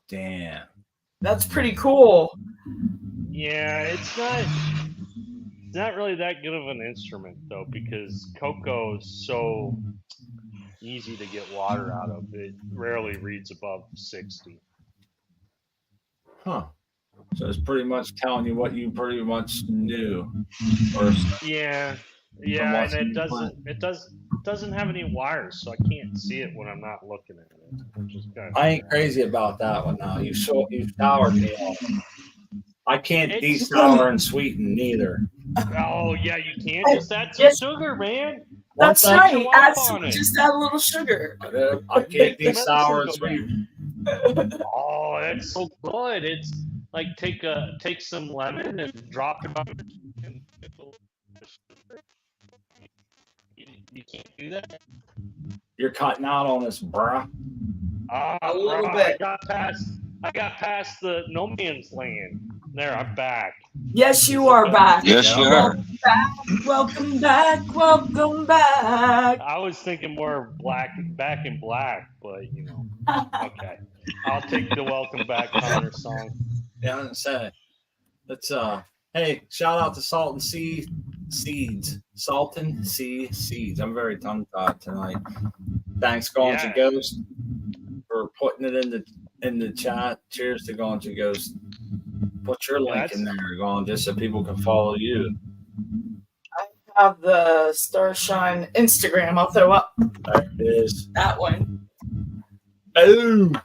Damn. That's pretty cool. Yeah, it's not really that good of an instrument though, because cocoa is so easy to get water out of. It rarely reads above 60. Huh. So it's pretty much telling you what you pretty much knew. Yeah, and it doesn't have any wires, so I can't see it when I'm not looking at it. Which is kind of I ain't crazy about that one now. You soured me on. I can't de-sour and sweeten neither. Oh yeah, you can't just add some sugar, man. That's right. Just add a little sugar. I can't de-sour and sweeten. Oh, it's so good. It's like take some lemon and drop it on. You can't do that. You're cutting out on us, bruh. A little Bro, bit. I got past the no man's land. There, I'm back. Yes, you are back. Yes, you are. Welcome back. Welcome back. I was thinking more Back in Black, but you know. Okay. I'll take the Welcome Back Connor song. Yeah, I'm gonna say. Let's hey, shout out to Salt and Sea Seeds. Salt and Sea Seeds. I'm very tongue tied tonight. Thanks, Gonja Ghost, for putting it in the chat. Cheers to Gonja Ghost. Put your link in there, Gonja, so people can follow you. I have the Starshine Instagram. I'll throw up There it is. that one. Boom.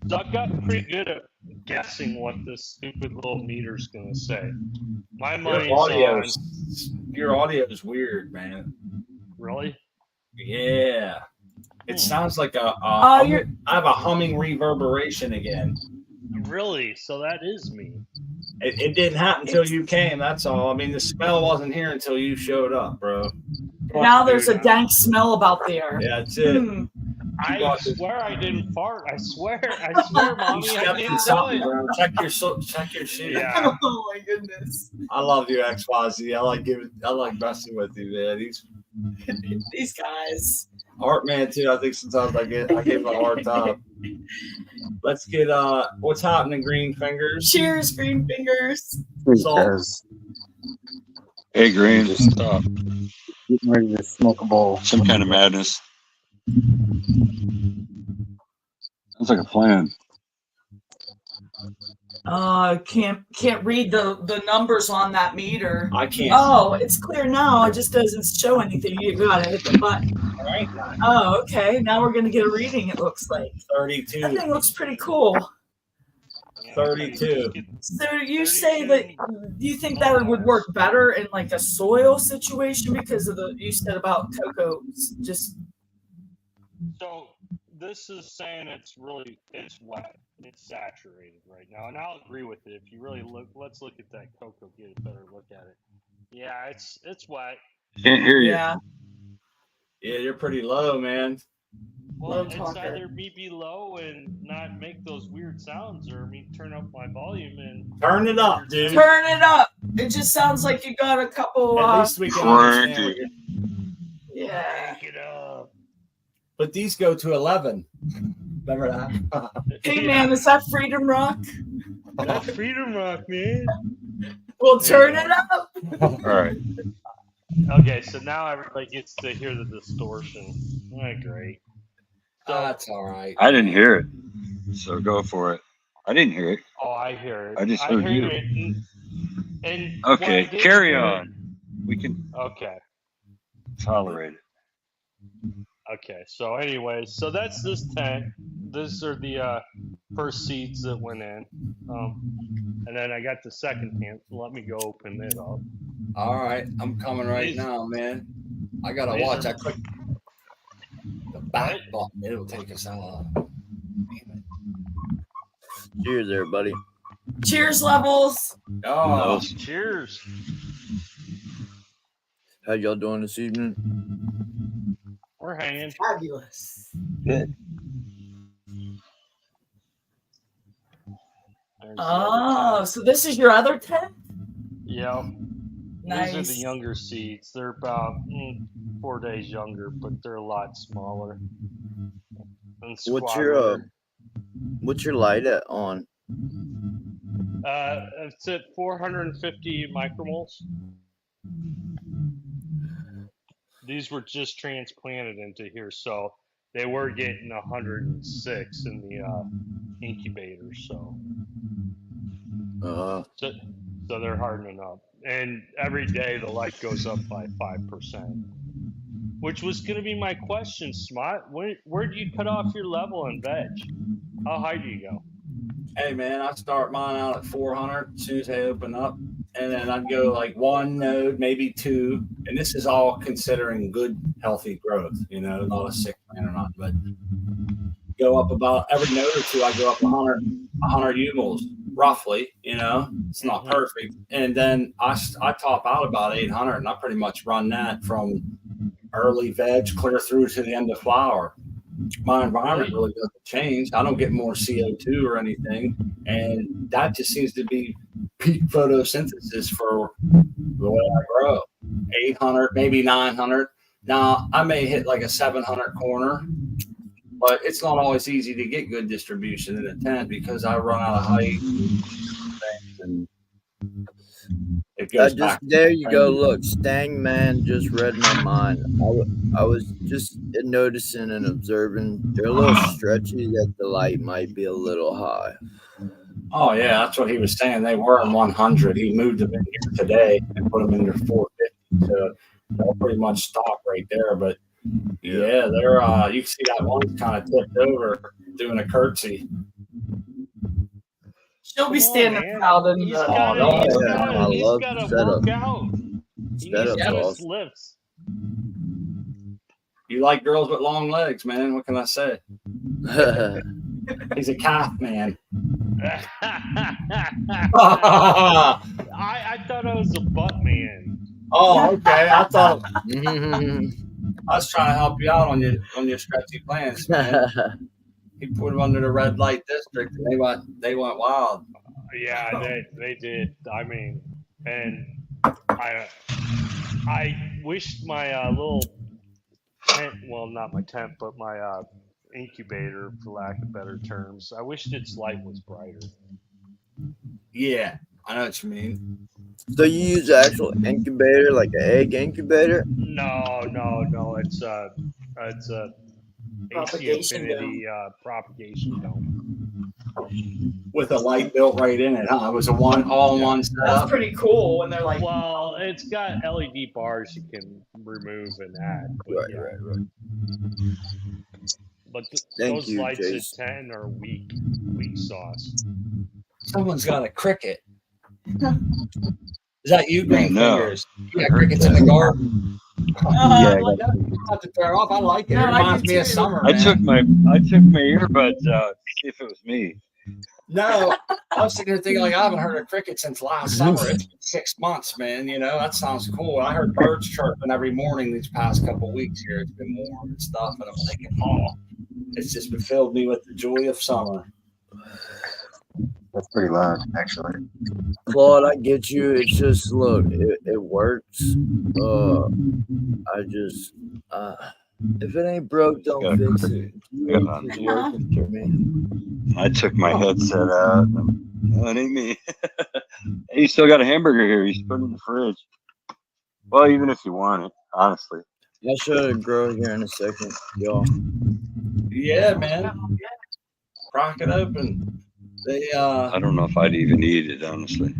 So I got pretty good at guessing what this stupid little meter's gonna say. My money's on. Your audio is weird, man. Really? Yeah. It sounds like Oh, I have a humming reverberation again. Really? So that is me. It didn't happen until you came. That's all. I mean, the smell wasn't here until you showed up, bro. Now there's a dank smell about there. Yeah, that's it. I swear I didn't fart. I swear, mommy, I didn't do something, it. bro. Check your shit. Yeah. Oh my goodness. I love you, XYZ. I like messing with you, man. These guys. Art man too. I think sometimes I give him a hard time. Let's get what's happening, Green Fingers. Cheers, Green Fingers. Because Hey, Green. stop. Getting ready to smoke a bowl. Some kind of madness. Sounds like a plan. Can't read the numbers on that meter. I can't. Oh, it's clear now. It just doesn't show anything. You gotta hit the button. All right. Oh, okay. Now we're gonna get a reading. It looks like 32. that thing looks pretty cool. 32. So you say that you think that it would work better in like a soil situation because of you said about cocoa. Just So this is saying it's wet. It's saturated right now, and I'll agree with it. If you really look, let's look at that cocoa. Get a better look at it. Yeah, it's wet. Can't hear you. yeah. Yeah, you're pretty low, man. Well, Low it's talker. either me be low and not make those weird sounds, or me turn up my volume and Turn it up, dude. Turn it up. It just sounds like you got a couple. At least we can understand. what you're- Yeah. crank it up. But these go to 11. Remember that? Hey man, is that Freedom Rock? That's Freedom Rock, man. Well, turn it up. All right. Okay, so now everybody gets to hear the distortion. All right, great. So, That's all right. I didn't hear it, so go for it. I didn't hear it. oh, I hear it. I just heard you. it. And what I Okay, did carry hear- on. We can Okay. tolerate it. Okay, so anyways, so that's this tent. These are the first seeds that went in. And then I got the second tent. Let me go open it up. All right. I'm coming right now, man. I got to These watch. are- I click the back button. It'll take us out. Cheers, everybody. Cheers, levels. Oh, Cheers. How y'all doing this evening? We're hanging. Fabulous. Good. There's the Oh, other tent. so this is your other tent? Yep. Nice. These are the younger seeds. They're about 4 days younger, but they're a lot smaller. And What's your light at on? It's at 450 micromoles. These were just transplanted into here, so they were getting 106 in the incubator. So they're hardening up, and every day the light goes up by 5%. Which was going to be my question, Smart. Where do you cut off your level in veg? How high do you go? hey, man. I start mine out at 400 as soon as they open up. And then I'd go like one node, maybe two. And this is all considering good, healthy growth, not a sick plant or not. But go up about every node or two, I go up 100 umils, roughly. It's not perfect. And then I top out about 800, and I pretty much run that from early veg clear through to the end of flower. My environment really doesn't change. I don't get more CO2 or anything. And that just seems to be peak photosynthesis for the way I grow. 800, maybe 900. Now, I may hit like a 700 corner, but it's not always easy to get good distribution in a tent because I run out of height and it goes back. There you go. Look, Stang Man just read my mind. I was just noticing and observing. They're a little stretchy. That the light might be a little high. Oh yeah, that's what he was saying. They were in 100. He moved them in here today and put them in their 450. So they'll pretty much stop right there. But yeah, they're you can see that one's kind of tipped over doing a curtsy. She'll be standing out in He's the. got love to the setup. work out. He needs Setup's to do awesome. lifts. You like girls with long legs, man. What can I say? He's a calf man. I thought I was a butt man. Oh, okay. I thought I was trying to help you out on your stretchy plans, man. He put them under the red light district, and they went wild. Yeah, they did. I mean, and I wished my little tent, well, not my tent, but my incubator, for lack of better terms, I wished its light was brighter. Yeah, I know what you mean. So you use an actual incubator, like an egg incubator? No. It's a AC Propagation Infinity propagation dome. With a light built right in it, huh? It was a all-in-one That's setup. pretty cool when they're like. Well, it's got LED bars you can remove and add. But Right. But Thank those you, lights Jace. at 10 are weak sauce. Someone's got a cricket. Is that you, Green No. Fingers? You got crickets in the garden. Yeah, I got- Have to turn off. I like it. No, It I reminds do me of too. summer. I Man. took my earbuds out to see if it was me. No, I was sitting here thinking like I haven't heard of cricket since last summer. It's been 6 months, man. You know that sounds cool. I heard birds chirping every morning these past couple of weeks here. It's been warm and stuff, and I'm thinking, oh, it's just filled me with the joy of summer. That's pretty loud, actually. Claude, I get you. It's just, look, it works. I just, if it ain't broke, don't fix it. It's working for me. I took my headset out. No, it ain't me. Hey, you still got a hamburger here. You should put it in the fridge. Well, even if you want it, honestly. I should grow here in a second, y'all. Yeah, man. Crack it open. They I don't know if I'd even eat it, honestly.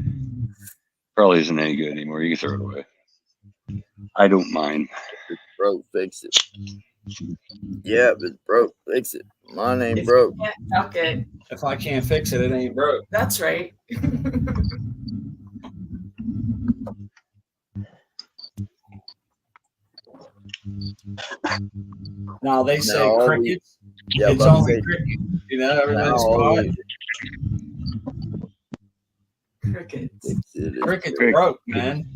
Probably isn't any good anymore. You can throw it away. I don't mind. If it's broke, fix it. Yeah, if it's broke, fix it. Mine ain't broke. Okay, if I can't fix it, it ain't broke. that's right. Now they say Now, crickets. Yeah, It's but only cricket. You know, everybody's quiet. Crickets. Crickets broke, man.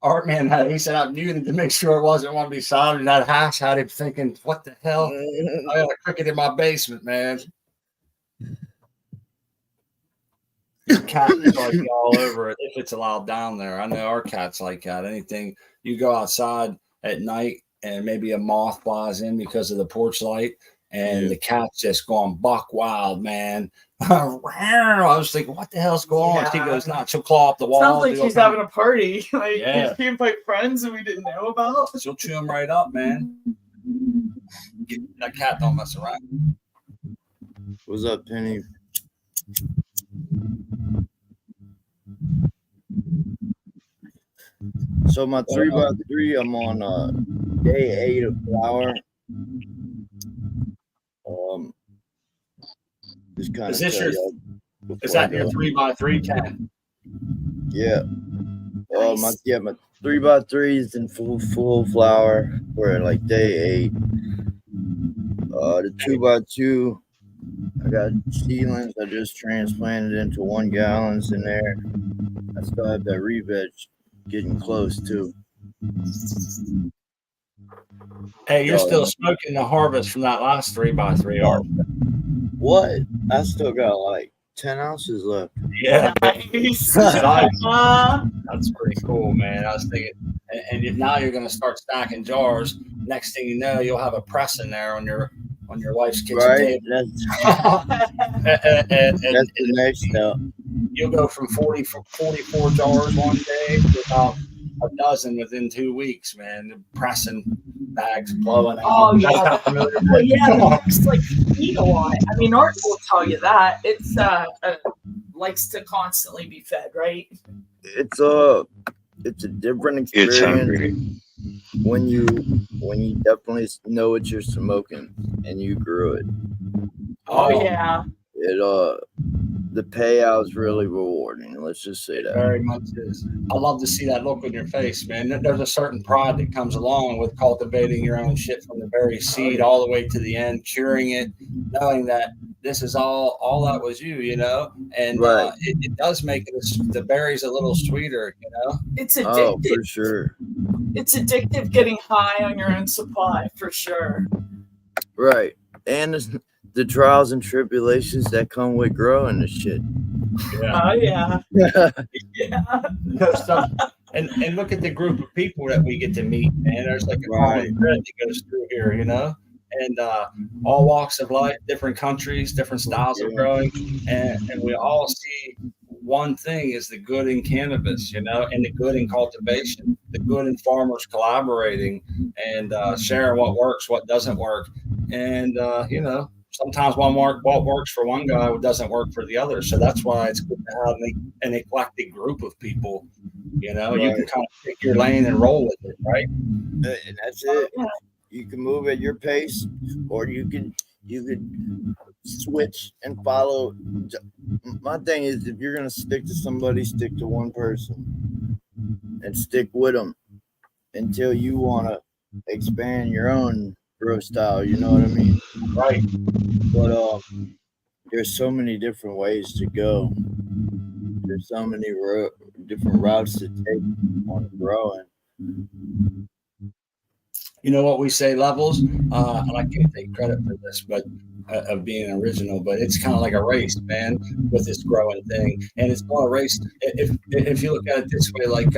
Art man, he said I muted to make sure it wasn't one beside him. That hash had him thinking, "What the hell? I got a cricket in my basement, man." Cats like all over it if it's allowed down there. I know our cats like that. Anything you go outside at night and maybe a moth flies in because of the porch light, and the cat's just going buck wild, man. I was thinking, what the hell's going on? She goes nuts. She'll claw up the wall. Sounds like she's having a party. Like Yeah. she invite friends and we didn't know about. She'll chew them right up, man. That cat don't mess around. What's up, Penny? So my 3x3, I'm on day 8 of flower. Just kind Is of this is that your 3x3 tent? Yeah. My 3x3 is in full flower. We're at like day 8. The 2x2, I got seedlings. I just transplanted into 1 gallons in there. I still have that re-veg getting close too. Hey, you're Yo, still smoking the harvest from that last 3x3, aren't you? what? I still got like 10 ounces left. Yeah, Nice. nice. Uh, That's pretty cool, man. I was thinking, and now you're going to start stacking jars. Next thing you know, you'll have a press in there on your wife's kitchen Right? table. That's the next step. You'll go from 44 jars one day to about a dozen within 2 weeks, man. Pressing bags blowing out. Oh, That's yeah. how familiar well, yeah, the next like eat a lot. I mean, Art will tell you that it's likes to constantly be fed, right? It's a different It's experience hungry. when you definitely know what you're smoking and you grew it. Oh yeah. It the payout's really rewarding. Let's just say that. Very much is. I love to see that look on your face, man. There's a certain pride that comes along with cultivating your own shit from the very seed all the way to the end, curing it, knowing that this is all that was you, you know. And Right. it does make the berries a little sweeter, you know. It's addictive. Oh, for sure. It's addictive getting high on your own supply, for sure. Right. And the trials and tribulations that come with growing this shit. Yeah. Oh yeah. Yeah. Stuff. And look at the group of people that we get to meet, man. There's like a common thread that goes through here, you know. And all walks of life, different countries, different styles of growing, and we all see one thing is the good in cannabis, you know, and the good in cultivation, the good in farmers collaborating and sharing what works, what doesn't work, and you know, sometimes what works for one guy doesn't work for the other. So that's why it's good to have an eclectic group of people. You know, you can kind of pick your lane and roll with it, right? And that's it. You can move at your pace, or you could switch and follow. My thing is, if you're gonna stick to somebody, stick to one person and stick with them until you want to expand your own growth style. You know what I mean? Right. But there's so many different ways to go. There's so many different routes to take on growing. You know what we say, Levels, and I can't take credit for this, but of being original, but it's kind of like a race, man, with this growing thing. And it's not a race. If you look at it this way, like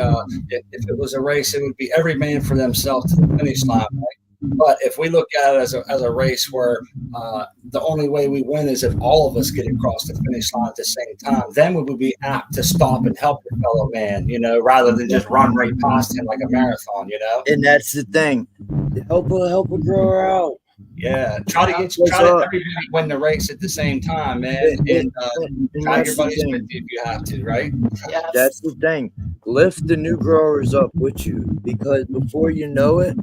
if it was a race, it would be every man for themselves to the finish line, right? But if we look at it as a race where the only way we win is if all of us get across the finish line at the same time, then we would be apt to stop and help your fellow man, you know, rather than just run right past him like a marathon, you know. And that's the thing. Help a grower out. Yeah, try to everybody win the race at the same time, man. And try your buddies with you if you have to, right? Yes. That's the thing. Lift the new growers up with you, because before you know it,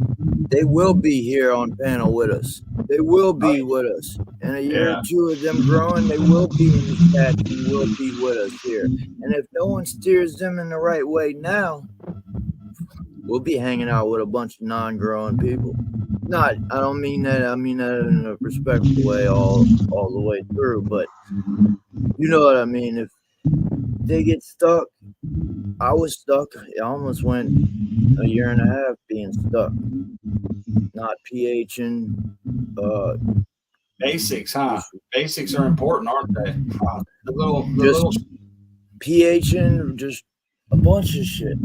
they will be here on panel with us. They will be with us. In a year or two of them growing, they will be in the chat and will be with us here. And if no one steers them in the right way now, we'll be hanging out with a bunch of non-growing people. I don't mean that. I mean that in a respectful way all the way through. But you know what I mean. If they get stuck, I was stuck. I almost went a year and a half being stuck, not pHing. Basics, huh? Basics are important, aren't they? The little pHing, just a bunch of shit.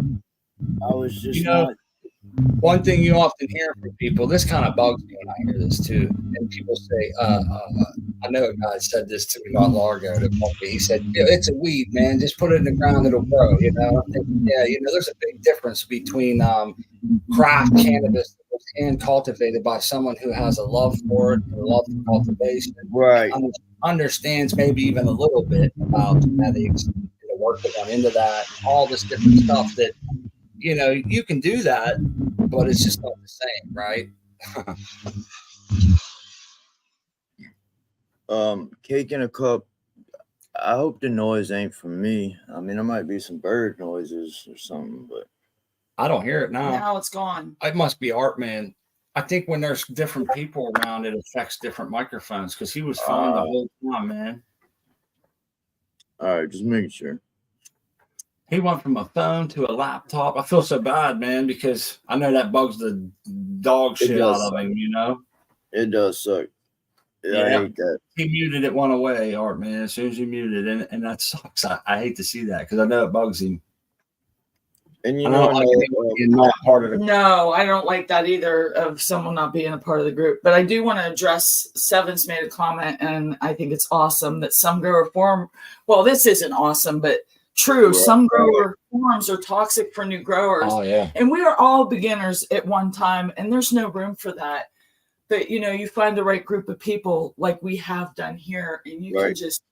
I was just not. One thing you often hear from people, this kind of bugs me when I hear this too, and people say, I know a guy said this to me not long ago. He said, it's a weed, man. Just put it in the ground, it'll grow. You know, I'm thinking, there's a big difference between craft cannabis that was hand cultivated by someone who has a love for it, and a love for cultivation, right? Understands maybe even a little bit about genetics, the work that went into that, all this different stuff that. You know, you can do that, but it's just not the same, right? Cake in a cup. I hope the noise ain't from me. I mean, there might be some bird noises or something, but I don't hear it now. Now it's gone. It must be Art, man. I think when there's different people around, it affects different microphones, because he was fine the whole time, man. All right, just making sure. he went from a phone to a laptop. I feel so bad, man, because I know that bugs the dog It shit out does of suck. him, you know? It does suck. I Yeah. hate that. He muted it one away, Art, man, as soon as he muted it. And that sucks. I hate to see that because I know it bugs him. And you And I know, don't like it being not part of the No, I don't like that either of someone not being a part of the group. But I do want to address Seven's made a comment, and I think it's awesome that some grower forum. Well, this isn't awesome, but true. Some grower forums are toxic for new growers. Oh, yeah. And we are all beginners at one time, and there's no room for that. But you find the right group of people like we have done here, and you can just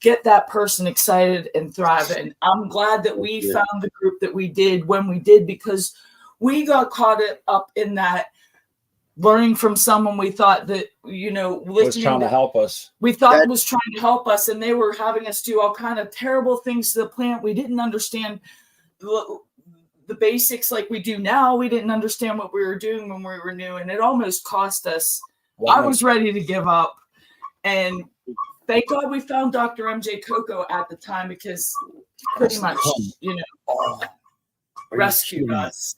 get that person excited and thriving. I'm glad that we found the group that we did when we did, because we got caught up in that learning from someone we thought that, was trying to help us. We thought was trying to help us, and they were having us do all kind of terrible things to the plant. We didn't understand the basics like we do now. We didn't understand what we were doing when we were new, and it almost cost us. I was ready to give up, and thank God we found Dr. MJ Coco at the time, because pretty much, rescued us.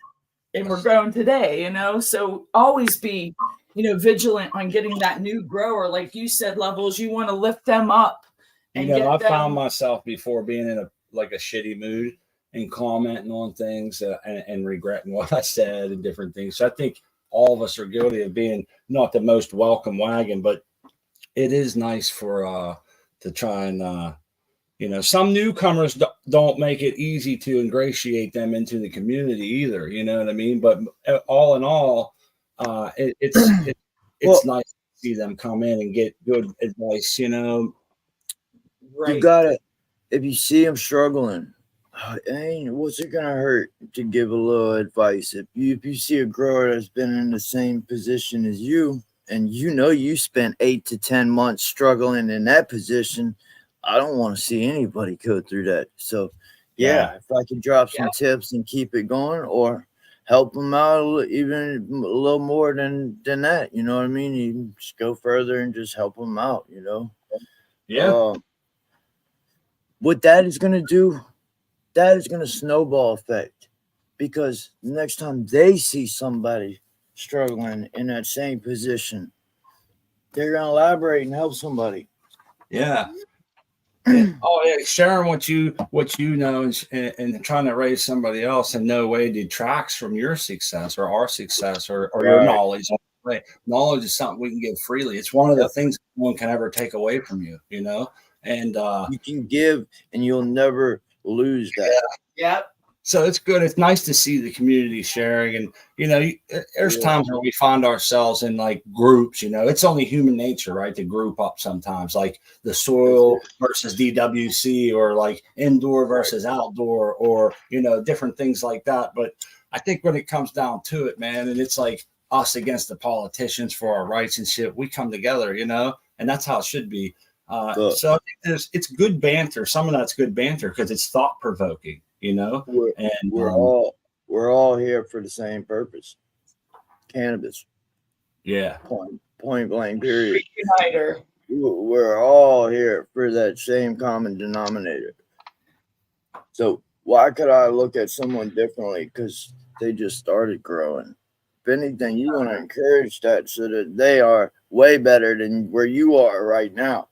And we're growing today, so always be, vigilant on getting that new grower. Like you said, Levels, you want to lift them up. And I found myself before being in a shitty mood and commenting on things and regretting what I said and different things. So I think all of us are guilty of being not the most welcome wagon, but it is nice for to try and some newcomers don't make it easy to ingratiate them into the community either. You know what I mean? But all in all, it's nice to see them come in and get good advice. Right. You gotta, if you see them struggling, what's it gonna hurt to give a little advice? If you see a grower that's been in the same position as you, and you spent 8 to 10 months struggling in that position, I don't want to see anybody go through that. So, if I could drop some tips and keep it going, or help them out even a little more than that, you know what I mean? You can just go further and just help them out, Yeah. What that is going to do, that is going to snowball effect, because the next time they see somebody struggling in that same position, they're going to elaborate and help somebody. Yeah. Sharing what you know and trying to raise somebody else in no way detracts from your success or our success or your knowledge. Knowledge is something we can give freely. It's one of the things no one can ever take away from you, and you can give and you'll never lose that. Yeah. So it's good. It's nice to see the community sharing, and there's times where we find ourselves in like groups. It's only human nature, right, to group up sometimes, like the soil versus DWC, or like indoor versus outdoor, or different things like that. But I think when it comes down to it, man, and it's like us against the politicians for our rights and shit, we come together, and that's how it should be. So I think it's good banter. Some of that's good banter because it's thought provoking. We're all here for the same purpose. Cannabis. Yeah. Point blank, period. Uniter. We're all here for that same common denominator. So why could I look at someone differently because they just started growing? If anything, you want to encourage that so that they are way better than where you are right now.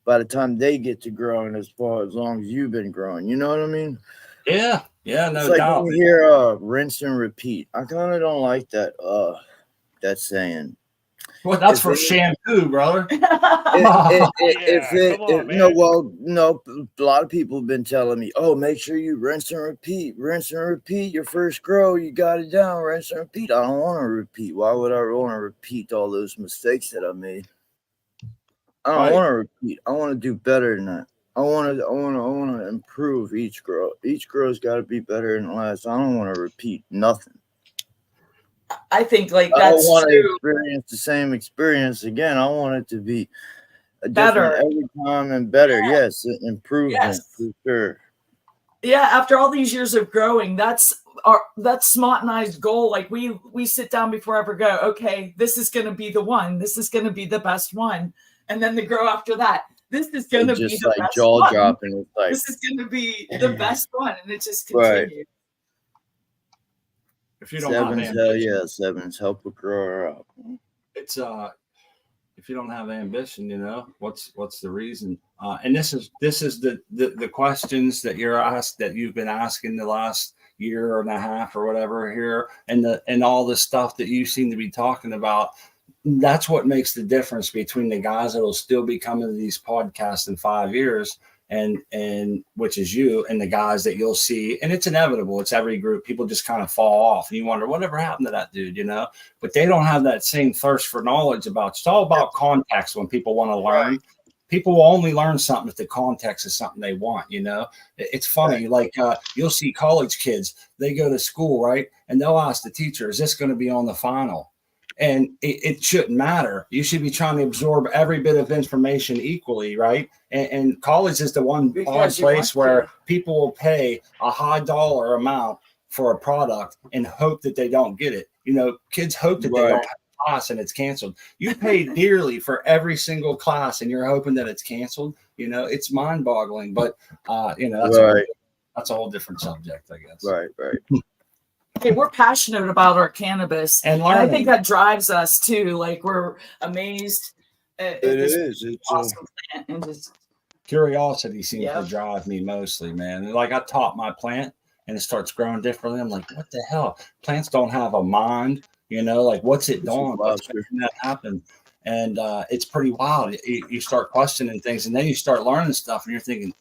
By the time they get to growing as long as you've been growing, you know what I mean? Yeah, no it's like doubt. When you hear rinse and repeat, I kind of don't like that saying. Well, that's for shampoo, brother. A lot of people have been telling me, make sure you rinse and repeat your first grow. You got it down, rinse and repeat. I don't want to repeat. Why would I want to repeat all those mistakes that I made? I don't want to repeat. I want to do better than that. I want to improve each grow. Each grow's got to be better than the last. I don't want to repeat nothing. I think that's I don't want to experience the same experience again. I want it to be better every time and better. Yes, improvement for sure. Yeah, after all these years of growing, that's Smart and I's goal. Like we sit down before I ever go, okay, this is going to be the one. This is going to be the best one. And then the grow after that, this is going to be just the like best jaw one. dropping. It's like This is going to be the best one, and it just Right. continues. If you don't have sevens, hell ambition, yeah, sevens help a grower up. it's if you don't have ambition, what's the reason? And this is the questions that you're asked, that you've been asking the last year and a half or whatever here, and all the stuff that you seem to be talking about. That's what makes the difference between the guys that will still be coming to these podcasts in 5 years, and which is you, and the guys that you'll see. And it's inevitable. It's every group. People just kind of fall off, and you wonder whatever happened to that dude, but they don't have that same thirst for knowledge about. It's all about context. When people want to learn, people will only learn something if the context is something they want. It's funny. Like you'll see college kids, they go to school, right? And they'll ask the teacher, is this going to be on the final? And it shouldn't matter. You should be trying to absorb every bit of information equally, right? And college is the one odd place where people will pay a high dollar amount for a product and hope that they don't get it. Kids hope that they don't have a class and it's canceled. You pay dearly for every single class and you're hoping that it's canceled. It's mind-boggling. But that's a whole different subject, I guess. Right. Hey, we're passionate about our cannabis, And I think that drives us too. Like, we're amazed at this It's awesome plant, and just curiosity seems to drive me mostly, man. And like I taught my plant and it starts growing differently. I'm like, what the hell? Plants don't have a mind, like what's it doing? What's making that happen? And it's pretty wild. You start questioning things, and then you start learning stuff, and you're thinking,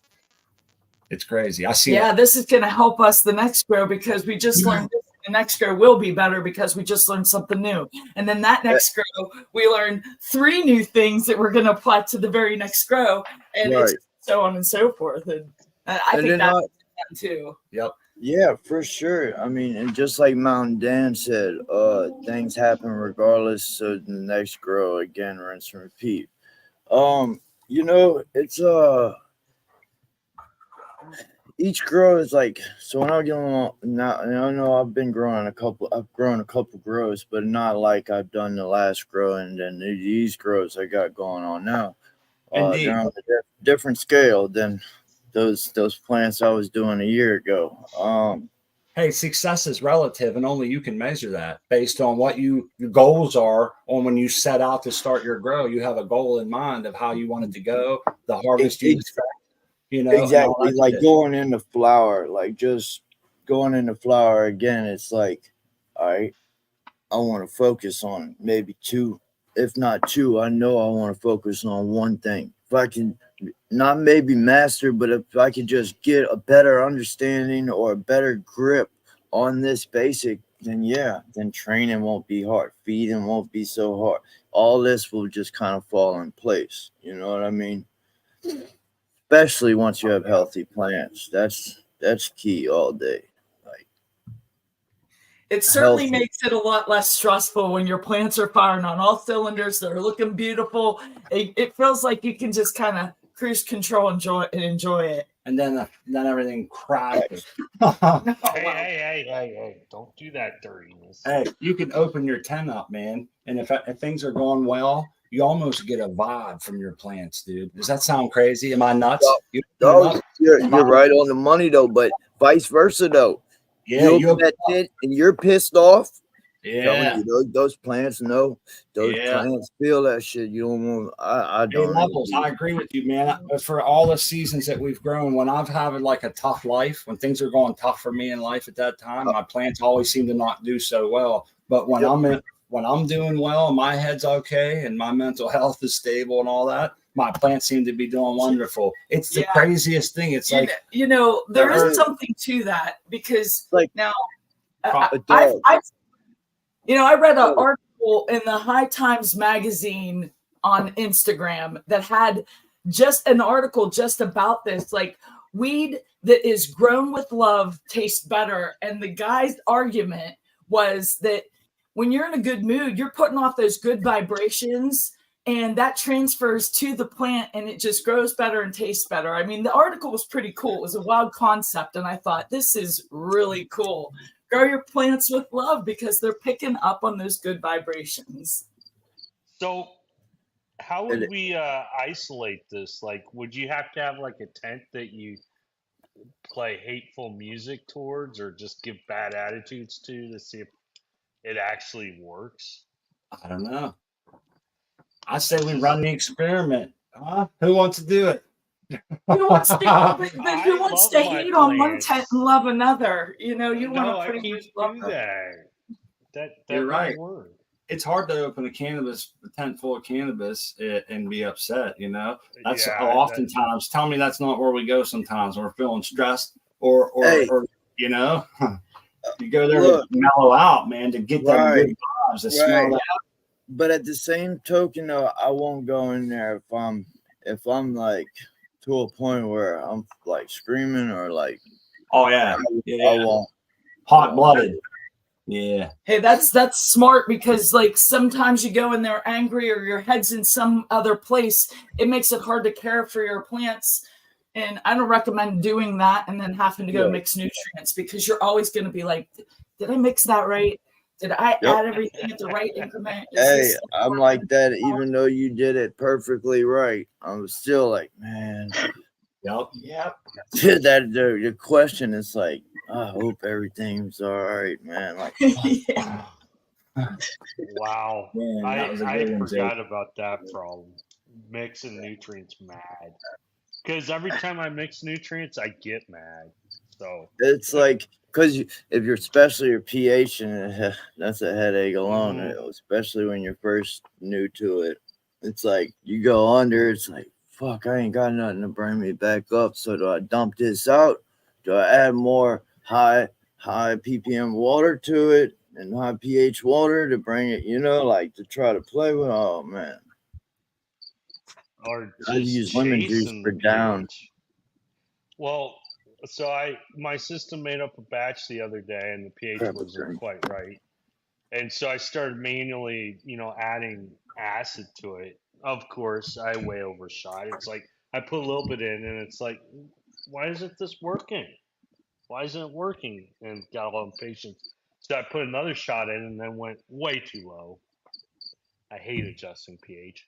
it's crazy. I see. Yeah, this is going to help us the next grow, because we just learned this. The next grow will be better because we just learned something new. And then that next grow, we learn 3 new things that we're going to apply to the very next grow. And it's so on and so forth. And I think that's fun too. Yep. Yeah, for sure. I mean, and just like Mountain Dan said, things happen regardless. So the next grow, again, rinse and repeat. It's each grow is like, so when I get on now, I know I've grown a couple grows, but not like I've done the last grow and then these grows I got going on now. They're on a different scale than those plants I was doing a year ago. Hey, success is relative, and only you can measure that based on what your goals are. On when you set out to start your grow, you have a goal in mind of how you want it to go, the harvest you expect. Exactly, like going into flower, like just going into flower again. It's like, all right, I want to focus on maybe 2, if not 2. I know I want to focus on one thing. If I can not maybe master, but if I could just get a better understanding or a better grip on this basic, then training won't be hard. Feeding won't be so hard. All this will just kind of fall in place. You know what I mean? Especially once you have healthy plants. That's key all day. Like, it certainly makes it a lot less stressful when your plants are firing on all cylinders. They're looking beautiful. It feels like you can just kind of cruise control, enjoy it. And then everything crashes. Hey, don't do that dirtiness. Hey, you can open your tent up, man. And if things are going well, you almost get a vibe from your plants, dude. Does that sound crazy? Am I nuts? You're right on the money, though, but vice versa, though. Yeah, you open that tent and you're pissed off. Yeah, those plants know. Those plants feel that shit. You don't want. I don't. Levels, I agree with you, man. For all the seasons that we've grown, when I've had like a tough life, when things are going tough for me in life at that time, my plants always seem to not do so well. But when I'm doing well and my head's okay and my mental health is stable and all that, my plants seem to be doing wonderful. It's the craziest thing. It's like, there is something to that, because like now I read an article in the High Times magazine on Instagram that had just an article just about this, like weed that is grown with love tastes better. And the guy's argument was that when you're in a good mood, you're putting off those good vibrations, and that transfers to the plant and it just grows better and tastes better. I mean, the article was pretty cool. It was a wild concept. And I thought, this is really cool. Grow your plants with love because they're picking up on those good vibrations. So how would we isolate this? Like, would you have to have like a tent that you play hateful music towards, or just give bad attitudes to see if it actually works? I don't know. I say we run the experiment. Huh? Who wants to do it? Who wants to, but who I wants love to my hate on one plants. tent and love another? You know, you No, want I to pretty can't much love do them. that. You're right. won't work. It's hard to open a tent full of cannabis and be upset. You know, that's oftentimes. Tell me that's not where we go. Sometimes we're feeling stressed, or you know, you go there to mellow out, man, to get them good vibes, to smell that. But at the same token, though, I won't go in there if I'm like to a point where I'm like screaming or like, oh yeah, I won't. Hot blooded. Yeah. Hey, that's smart, because like sometimes you go in there angry or your head's in some other place. It makes it hard to care for your plants. And I don't recommend doing that and then having to go mix nutrients, because you're always going to be like, did I mix that right? Did I add everything at the right increment? I'm like that. Even though you did it perfectly right, I'm still like, man. Yep. That the question is like, I hope everything's all right, man. Like, wow. Man, I forgot about that problem. Mixing nutrients mad. Because every time I mix nutrients, I get mad. So it's like, because if you're especially your pH, and that's a headache alone, especially when you're first new to it. It's like you go under, it's like, fuck, I ain't got nothing to bring me back up. So do I dump this out? Do I add more high ppm water to it and high pH water to bring it, like to try to play with? Oh man. Or I use lemon juice for down. Well, so my system made up a batch the other day and the pH wasn't quite right. And so I started manually, adding acid to it. Of course, I way overshot. It's like I put a little bit in and it's like, why isn't this working? Why isn't it working? And got a lot of patience. So I put another shot in and then went way too low. I hate adjusting pH.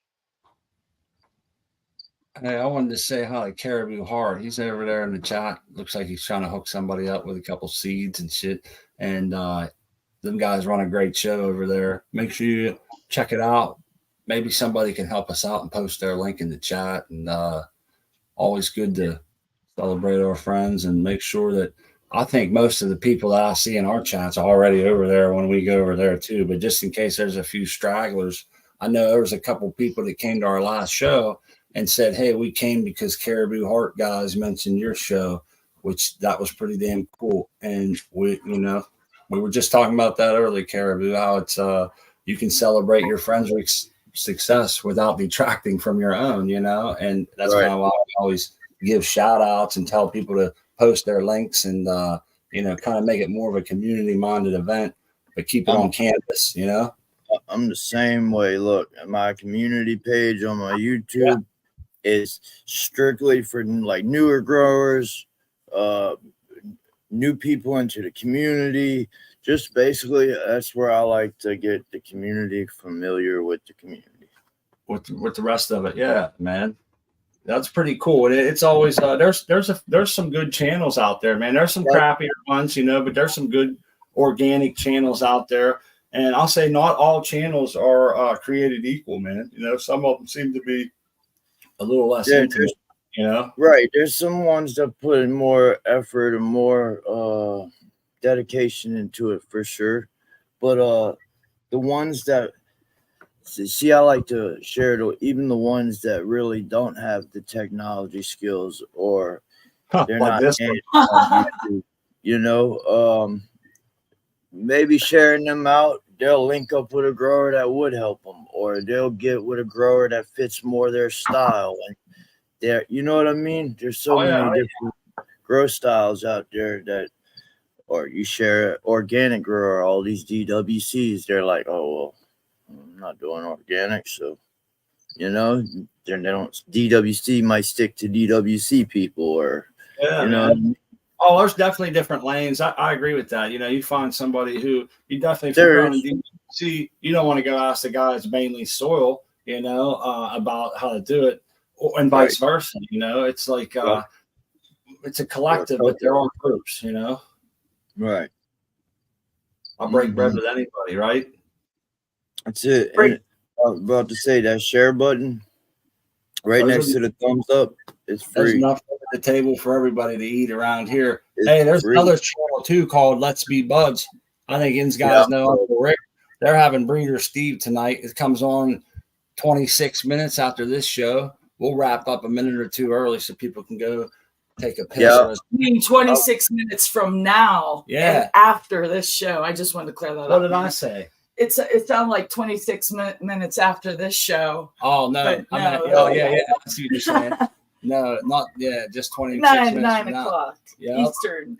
Hey, I wanted to say hi to Caribou Heart. He's over there in the chat. Looks like he's trying to hook somebody up with a couple seeds and shit. And them guys run a great show over there. Make sure you check it out. Maybe somebody can help us out and post their link in the chat. And always good to celebrate our friends and make sure that I think most of the people that I see in our chats are already over there when we go over there too. But just in case there's a few stragglers, I know there was a couple people that came to our last show and said, hey, we came because Caribou Heart guys mentioned your show, which that was pretty damn cool. And we were just talking about that earlier, Caribou, how it's you can celebrate your friends' success without detracting from your own, and that's kind of why I always give shout outs and tell people to post their links and kind of make it more of a community minded event, but keep it on campus, I'm the same way. Look, my community page on my YouTube is strictly for like newer growers, new people into the community. Just basically, that's where I like to get the community familiar with the community. With the rest of it, yeah, man, that's pretty cool. It's always there's some good channels out there, man. There's some crappier ones, but there's some good organic channels out there. And I'll say not all channels are created equal, man. Some of them seem to be a little less into it, Right. There's some ones that put in more effort and more dedication into it for sure. But the ones that see, I like to share even the ones that really don't have the technology skills or they're like not on YouTube, maybe sharing them out. They'll link up with a grower that would help them, or they'll get with a grower that fits more their style. And you know what I mean? There's so many different grow styles out there or you share organic grower, all these DWCs, they're like, oh, well, I'm not doing organic. So, they don't, DWC might stick to DWC people or, Oh, there's definitely different lanes. I agree with that. You find somebody who you definitely, if you're growing DWC, you don't want to go ask the guy that's mainly soil. about how to do it, and vice versa. It's like it's a collective, but there are groups. Right. I'll break bread with anybody, right? That's it. And I was about to say that share button right next to the thumbs up. It's free. There's enough at the table for everybody to eat around here. There's another channel too called Let's Be Buds. I think Inns guys know Uncle Rick. They're having Breeder Steve tonight. It comes on 26 minutes after this show. We'll wrap up a minute or two early so people can go take a piss. I mean, 26 minutes from now. Yeah. And after this show. I just wanted to clear that up. What did I say? It sounded like 26 minutes after this show. Oh, no. I see what you're saying. No, not, just 26 minutes. 9 o'clock Eastern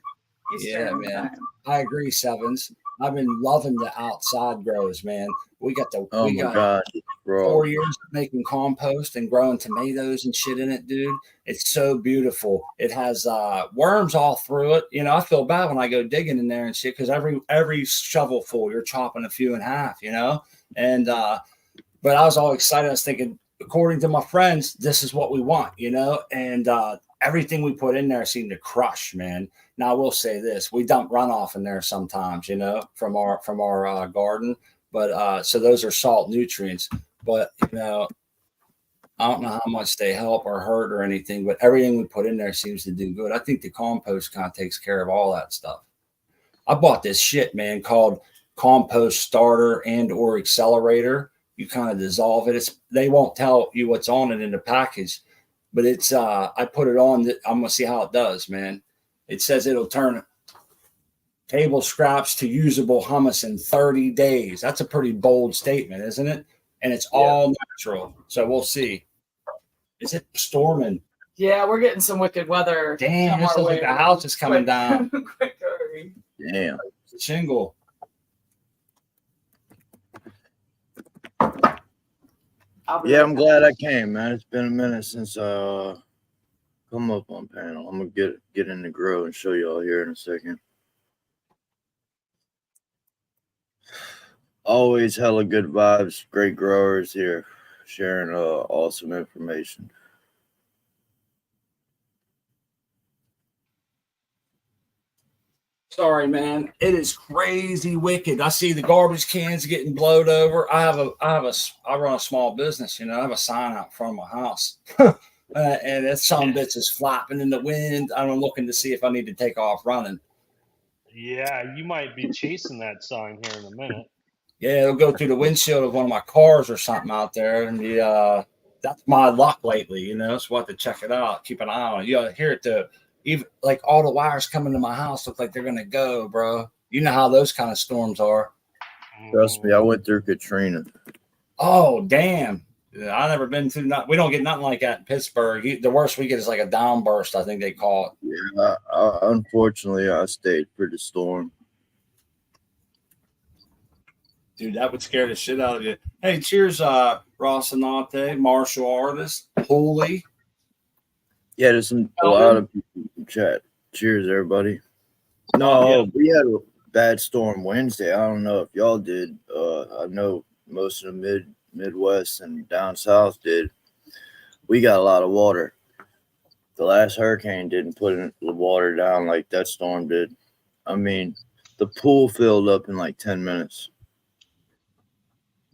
Yeah, man. time. I agree, Sevens. I've been loving the outside grows, man. We got 4 years of making compost and growing tomatoes and shit in it, dude. It's so beautiful. It has worms all through it. I feel bad when I go digging in there and shit because every shovelful you're chopping a few in half, And but I was all excited. I was thinking, according to my friends, this is what we want, And everything we put in there seemed to crush, man. Now I will say this: we dump runoff in there sometimes, from our garden. But so those are salt nutrients. But I don't know how much they help or hurt or anything. But everything we put in there seems to do good. I think the compost kind of takes care of all that stuff. I bought this shit, man, called Compost Starter and/or Accelerator. You kind of dissolve it. They won't tell you what's on it in the package, but it's I put it on. I'm gonna see how it does, man. It says it'll turn table scraps to usable humus in 30 days. That's a pretty bold statement, isn't it? And it's all natural. So we'll see. Is it storming? Yeah, we're getting some wicked weather. Damn, this looks like a house is coming down. Quick hurry. Damn. It's a shingle. Yeah, I'm glad I came, man. It's been a minute since come up on panel. I'm gonna get in the grow and show y'all here in a second. Always hella good vibes, great growers here, sharing awesome information. Sorry, man. It is crazy wicked. I see the garbage cans getting blowed over. I run a small business, I have a sign out front of my house. And that some bitch is flapping in the wind. I'm looking to see if I need to take off running. Yeah, you might be chasing that sign here in a minute. Yeah, it'll go through the windshield of one of my cars or something out there. And that's my luck lately, so we'll have to check it out. Keep an eye on it. You hear it too. Even like all the wires coming to my house look like they're gonna go, bro. You know how those kind of storms are. Trust me, I went through Katrina. Oh, damn. I never been through we don't get nothing like that in Pittsburgh. The worst we get is like a downburst, I think they call it. Yeah, unfortunately, I stayed for the storm. Dude, that would scare the shit out of you. Hey, cheers, Rocinante, martial artist, Holy. Yeah, there's a lot of people in chat. Cheers, everybody. No, we had a bad storm Wednesday. I don't know if y'all did. I know most of the Midwest and down south did. We got a lot of water. The last hurricane didn't put the water down like that storm did. I mean, the pool filled up in like 10 minutes.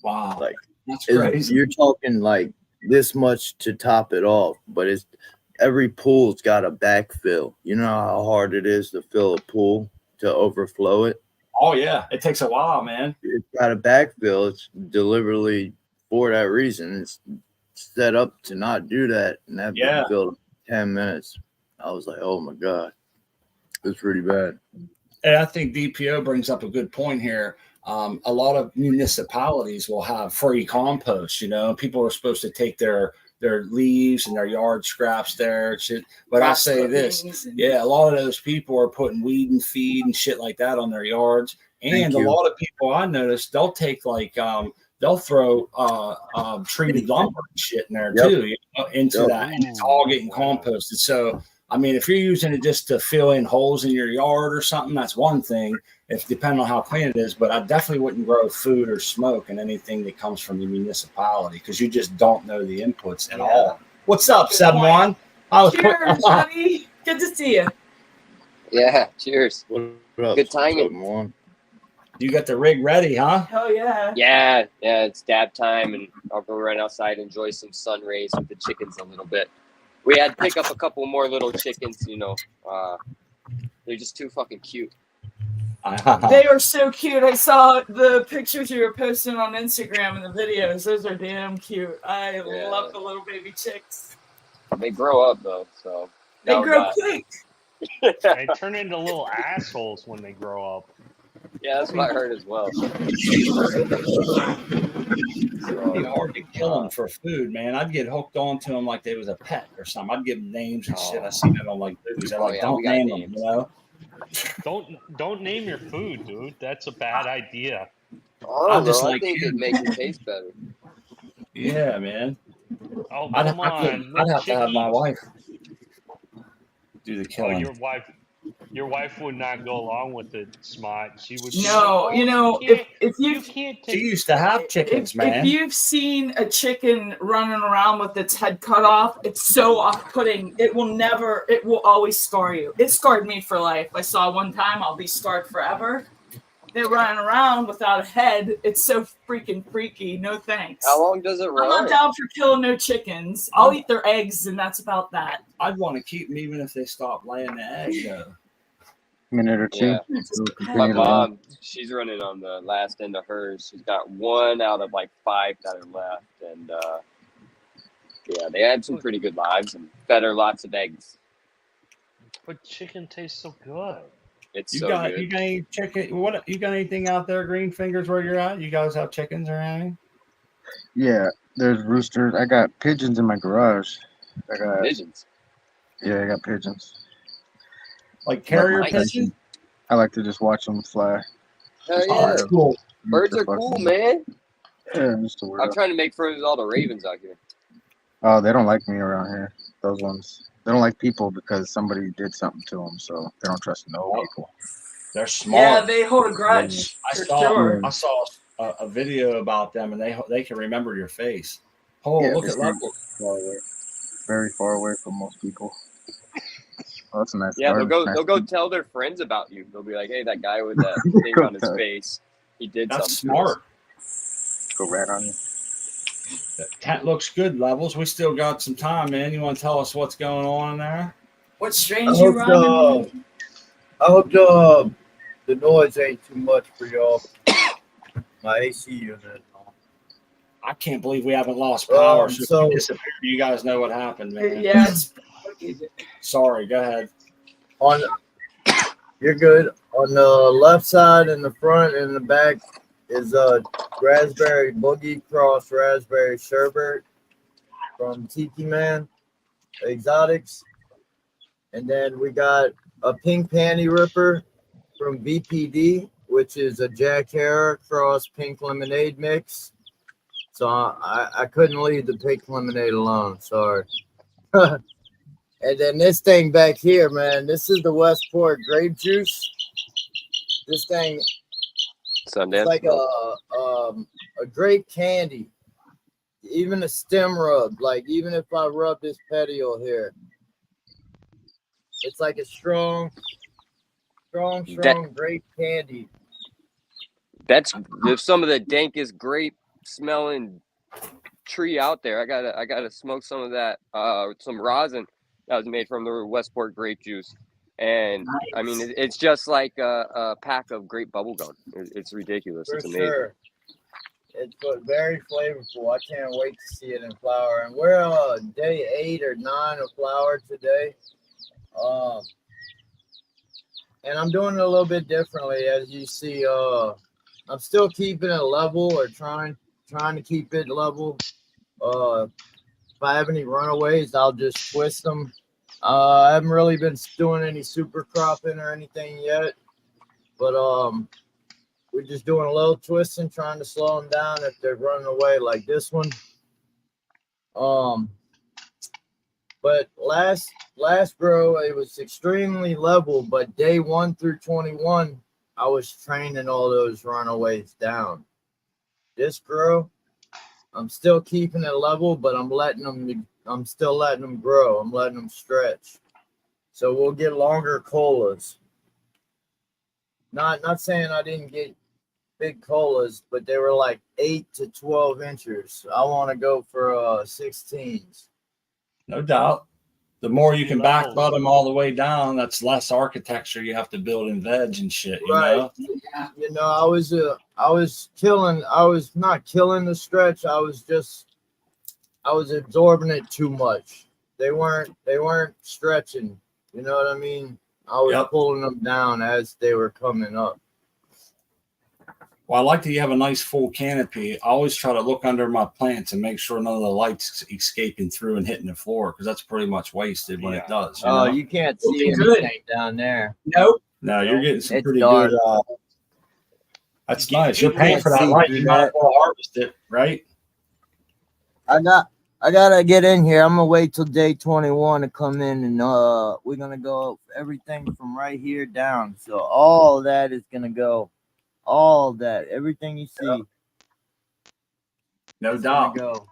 Wow. Like, that's crazy. You're talking like this much to top it off, but every pool's got a backfill. You know how hard it is to fill a pool to overflow it? Oh, yeah. It takes a while, man. It's got a backfill. It's deliberately for that reason. It's set up to not do that. And that filled 10 minutes. I was like, oh, my God. It's pretty bad. And I think DPO brings up a good point here. A lot of municipalities will have free compost. People are supposed to take their leaves and their yard scraps there. Shit. But I say this, a lot of those people are putting weed and feed and shit like that on their yards. And a lot of people I noticed, they'll take they'll throw treated lumber and shit in there too, into that. And it's all getting composted. So I mean, if you're using it just to fill in holes in your yard or something, that's one thing. If depending on how clean it is, but I definitely wouldn't grow food or smoke in anything that comes from the municipality because you just don't know the inputs at all. What's up, Good 7-1? Cheers, buddy. Good to see you. Yeah, cheers. What up? Good timing. One. You got the rig ready, huh? Hell yeah. Yeah, it's dab time, and I'll go right outside, enjoy some sun rays with the chickens a little bit. We had to pick up a couple more little chickens, you know. They're just too fucking cute. They are so cute. I saw the pictures you were posting on Instagram and the videos. Those are damn cute. I love the little baby chicks. They grow up, though, so. They grow quick. They turn into little assholes when they grow up. Yeah, that's what I heard as well. It'd be hard to kill them for food, man. I'd get hooked onto them like they was a pet or something. I'd give them names and shit. I seen it on like movies. I'm like, don't name them, you know? Don't name your food, dude. That's a bad idea. I think it'd make it taste better. Yeah, man. Oh, I'd come on. have to have my wife do the killing. Your wife would not go along with it, Smart. She would. No, you know, if you can't she used to have chickens, man. If you've seen a chicken running around with its head cut off, it's so off-putting. It will always scar you. It scarred me for life. I saw one time, I'll be scarred forever. They're running around without a head. It's so freaking freaky. No thanks. How long does it run? I'm not down for killing no chickens. I'll eat their eggs, and that's about that. I'd want to keep them even if they stop laying the egg, though. Minute or two. Yeah. My mom, she's running on the last end of hers. She's got 1 out of like 5 that are left, and yeah, they had some pretty good lives and fed her lots of eggs. But chicken tastes so good. It's You so got good. you got any chicken? What you got anything out there, Green Fingers, where you're at? You guys have chickens or anything? Yeah, there's roosters. I got pigeons in my garage. Pigeons. Yeah, I got pigeons. Like carrier Nice. pigeons? I like to just watch them fly. Hell Oh, yeah. that's cool. Birds are cool, man. Yeah, just to I'm trying to make friends with all the ravens out here. Oh, they don't like me around here. Those ones. They don't like people because somebody did something to them, so they don't trust no people. They're smart. Yeah, they hold a grudge. I for saw sure. I saw a video about them, and they can remember your face. Oh, Yeah, look they at stay level. far away. Very far away from most people. Oh, that's a nice Yeah, they'll garden. go tell their friends about you. They'll be like, hey, that guy with that thing on his face, he did That's something. to us." smart. Go rat on you. The tent looks good, Levels. We still got some time, man. You want to tell us what's going on in there? What strains you running? I hope the noise ain't too much for y'all. My AC unit. I can't believe we haven't lost power. So so- if you disappear, you guys know what happened, man. Yeah, it's Sorry, go ahead. You're good. On the left side, in the front, and the back is raspberry boogie cross raspberry sherbet from Tiki Man Exotics, and then we got a pink panty ripper from VPD, which is a Jack Hare cross pink lemonade mix. So I couldn't leave the pink lemonade alone. Sorry. And then this thing back here, man, this is the Westport grape juice. This thing Sundance. is like a grape candy. Even a stem rub, like even if I rub this petiole here, it's like a strong grape candy. That's some of the dankest grape smelling tree out there. I gotta smoke some of that. Some rosin that was made from the Westport grape juice, and Nice. I mean it's just like a pack of grape bubble gum. It's ridiculous. For It's amazing. sure. It's very flavorful. I can't wait to see it in flower. And we're day 8 or 9 of flower today. And I'm doing it a little bit differently, as you see. I'm still keeping it level, or trying to keep it level. If I have any runaways, I'll just twist them. I haven't really been doing any super cropping or anything yet, but we're just doing a little twisting, trying to slow them down if they're running away like this one. But last grow, it was extremely level, but day 1 through 21, I was training all those runaways down. This grow, I'm still keeping it level, but I'm still letting them grow. I'm letting them stretch. So we'll get longer colas. Not saying I didn't get big colas, but they were like 8 to 12 inches. I want to go for 16s. No doubt. The more you See can back levels. bottom all the way down, that's less architecture you have to build in veg and shit. You Right. know. You know, I was not killing the stretch. I was absorbing it too much. They weren't stretching. You know what I mean? I was Yep. pulling them down as they were coming up. Well, I like that you have a nice full canopy. I always try to look under my plants and make sure none of the light's escaping through and hitting the floor because that's pretty much wasted when it does. You know? You can't see Looking good. anything down there. Nope. No, you're getting some It's pretty dark. good. That's You nice. You're can't paying for that see light. through You might as that. well harvest it, right? I gotta get in here. I'm gonna wait till day 21 to come in, and we're gonna go everything from right here down. So all that is gonna go, all that, everything you see. No is gonna doubt. go.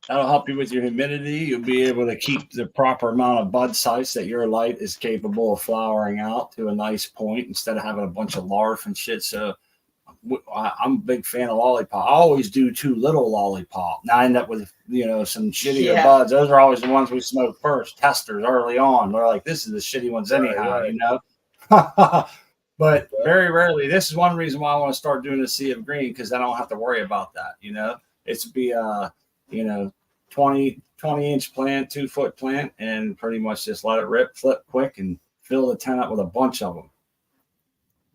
That'll help you with your humidity. You'll be able to keep the proper amount of bud size that your light is capable of flowering out to a nice point instead of having a bunch of larf and shit. So I'm a big fan of lollipop. I always do too little lollipop. Now I end up with some shittier buds. Those are always the ones we smoke first. Testers early on. We're like, this is the shitty ones anyhow, you know. But very rarely. This is one reason why I want to start doing the sea of green because I don't have to worry about that. You know, it's be 20-inch plant, 2-foot plant, and pretty much just let it rip, flip quick, and fill the tent up with a bunch of them.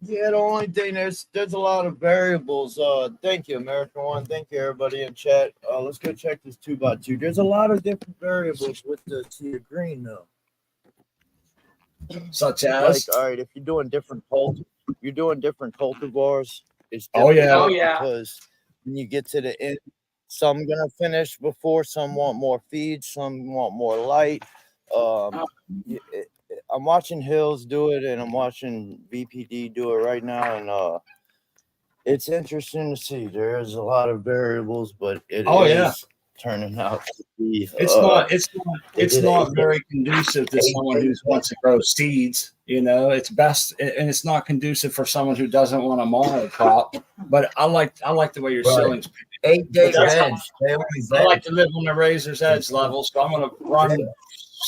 Yeah, the only thing there's a lot of variables. Thank you, American One. Thank you, everybody in chat. Let's go check this 2x2. There's a lot of different variables with the sea of green, though. Such as, all right, if you're doing different cultivars, it's Oh, yeah. Oh, yeah. because when you get to the end, some gonna finish before, some want more feed, some want more light. I'm watching Hills do it, and I'm watching VPD do it right now, and it's interesting to see. There's a lot of variables, but it is turning out to be. It's not very conducive to someone who wants to grow seeds. You know, it's best, and it's not conducive for someone who doesn't want a monocrop. But I like the way your ceilings. 8-day That's veg. I like to live on the razor's edge level, so I'm going to run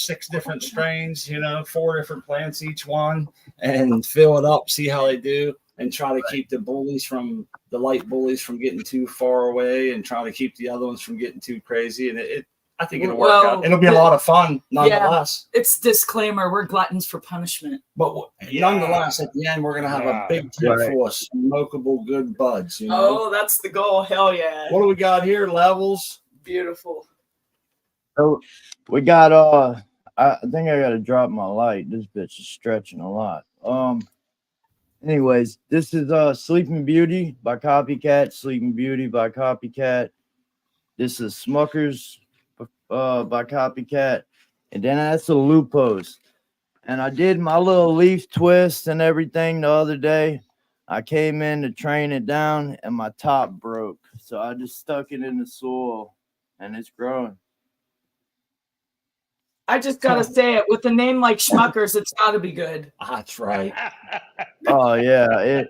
6 different strains, 4 different plants each one, and fill it up, see how they do, and try to keep the light bullies from getting too far away, and try to keep the other ones from getting too crazy. And I think it'll work out. It'll be a lot of fun, nonetheless. Yeah, it's disclaimer: we're gluttons for punishment. But nonetheless, at the end, we're gonna have a big tent full of smokable good buds. Oh, that's the goal! Hell yeah! What do we got here? Levels. Beautiful. So we got I think I gotta drop my light. This bitch is stretching a lot. Anyways, this is Sleeping Beauty by Copycat. Sleeping Beauty by Copycat. This is Smuckers by Copycat. And then that's the Lupos. And I did my little leaf twist and everything the other day. I came in to train it down and my top broke. So I just stuck it in the soil and it's growing. I just gotta say it, with a name like Schmuckers, it's gotta be good. That's right. Oh yeah,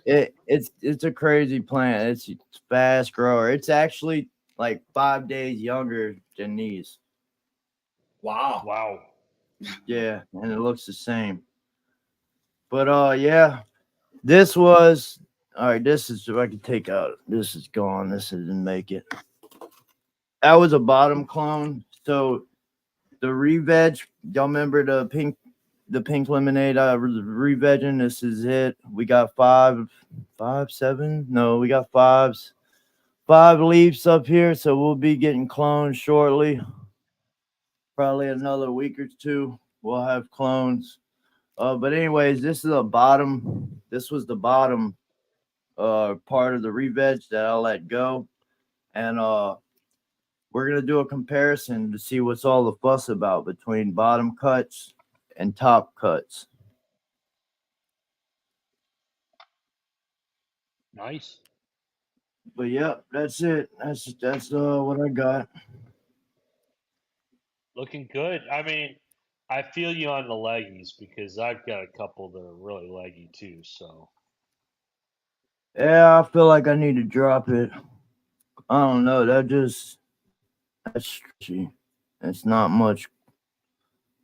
it's a crazy plant. It's a fast grower. It's actually like 5 days younger than these. Wow. Yeah, and it looks the same. But yeah, this was all right. This is, if I could take out. This is gone. This didn't make it. That was a bottom clone. So the re-veg, y'all remember the pink lemonade I was re-vegging? This is it. We got 5, 7. No, we got 5 leaves up here. So we'll be getting clones shortly. Probably another week or 2. We'll have clones. But anyways, this is a bottom. This was the bottom part of the re-veg that I let go. And we're gonna do a comparison to see what's all the fuss about between bottom cuts and top cuts. Nice. But yep, that's it. That's what I got. Looking good. I mean, I feel you on the leggies because I've got a couple that are really leggy too. So Yeah, I feel like I need to drop it. I don't know. That's stretchy. It's not much.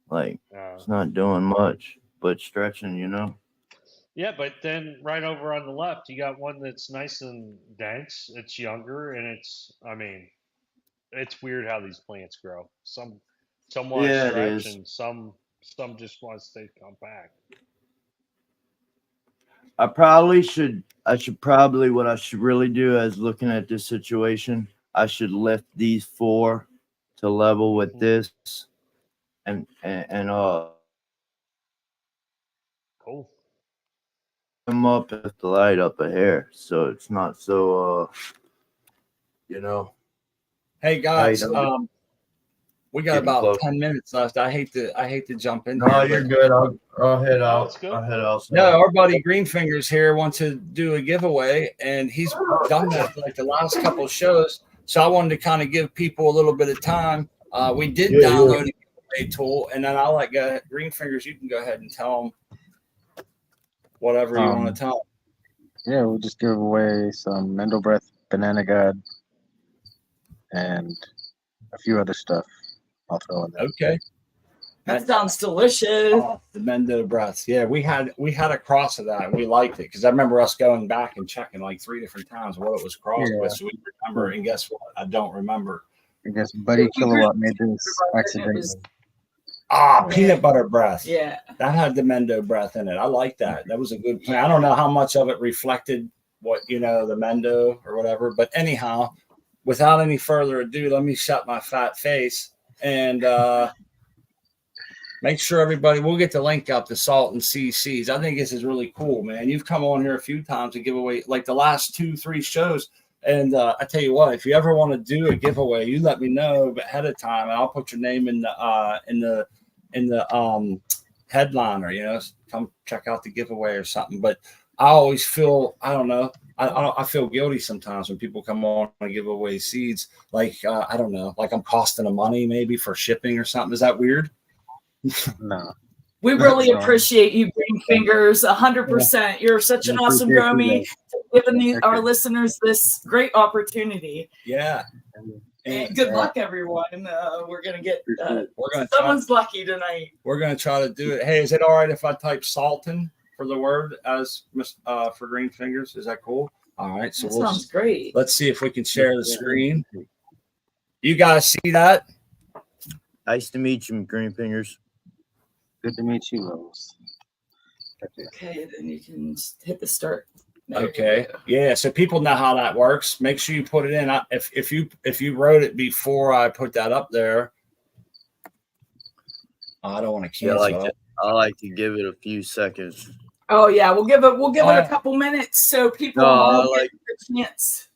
Like it's not doing much, but stretching. yeah, but then right over on the left, you got one that's nice and dense. It's younger, and I mean, it's weird how these plants grow. Some want to Yeah, it stretch, is. and some just want to stay compact. What I should really do as looking at this situation, I should lift these 4 to level with this and Cool. them up and lift the light up a hair so it's not so Hey guys, tight up. we got Getting about close. 10 minutes left. I hate to jump in. No, here, you're but- good. I'll head No, out. it's good. I'll head out. No, our buddy Greenfingers here wants to do a giveaway, and he's done that for like the last couple of shows. So I wanted to kind of give people a little bit of time. We did Yeah, download a giveaway tool, and then I'll let Greenfingers. You can go ahead and tell them whatever you want to tell them. Yeah, we'll just give away some Mendel Breath Banana God and a few other stuff. I'll throw in there. Okay. That sounds delicious. Oh, the Mendo Breaths. Yeah, we had a cross of that, and we liked it because I remember us going back and checking like 3 different times what it was crossed with. So we remember, and guess what? I don't remember. I guess Buddy Kilowatt made this accidentally. Peanut butter breath. Yeah. That had the Mendo breath in it. I like that. That was a good plan. I don't know how much of it reflected what, the Mendo or whatever. But anyhow, without any further ado, let me shut my fat face and make sure everybody, we'll get the link up to Salt and CC's. I think this is really cool, man. You've come on here a few times to give away like the last 2-3 shows. And I tell you what, if you ever want to do a giveaway, you let me know ahead of time, and I'll put your name in the headliner. Come check out the giveaway or something. But I always feel, I don't know, I feel guilty sometimes when people come on and give away seeds. Like I don't know, like I'm costing them money maybe for shipping or something. Is that weird? No. We really appreciate you, Greenfingers, 100%. You're such an awesome Gromy, giving our listeners this great opportunity. Yeah. And good luck, everyone. We're gonna get someone's lucky tonight. We're gonna try to do it. Hey, is it all right if I type Salton for the word as for Greenfingers? Is that cool? All right. So sounds great. Let's see if we can share the screen. You guys see that? Nice to meet you, Greenfingers. Good to meet you, Rose. Okay, then you can hit the start. Okay. Yeah. So people know how that works. Make sure you put it in. If you wrote it before I put that up there, I don't want to cancel. I like to give it a few seconds. Oh yeah, we'll give it a couple minutes so people get a chance.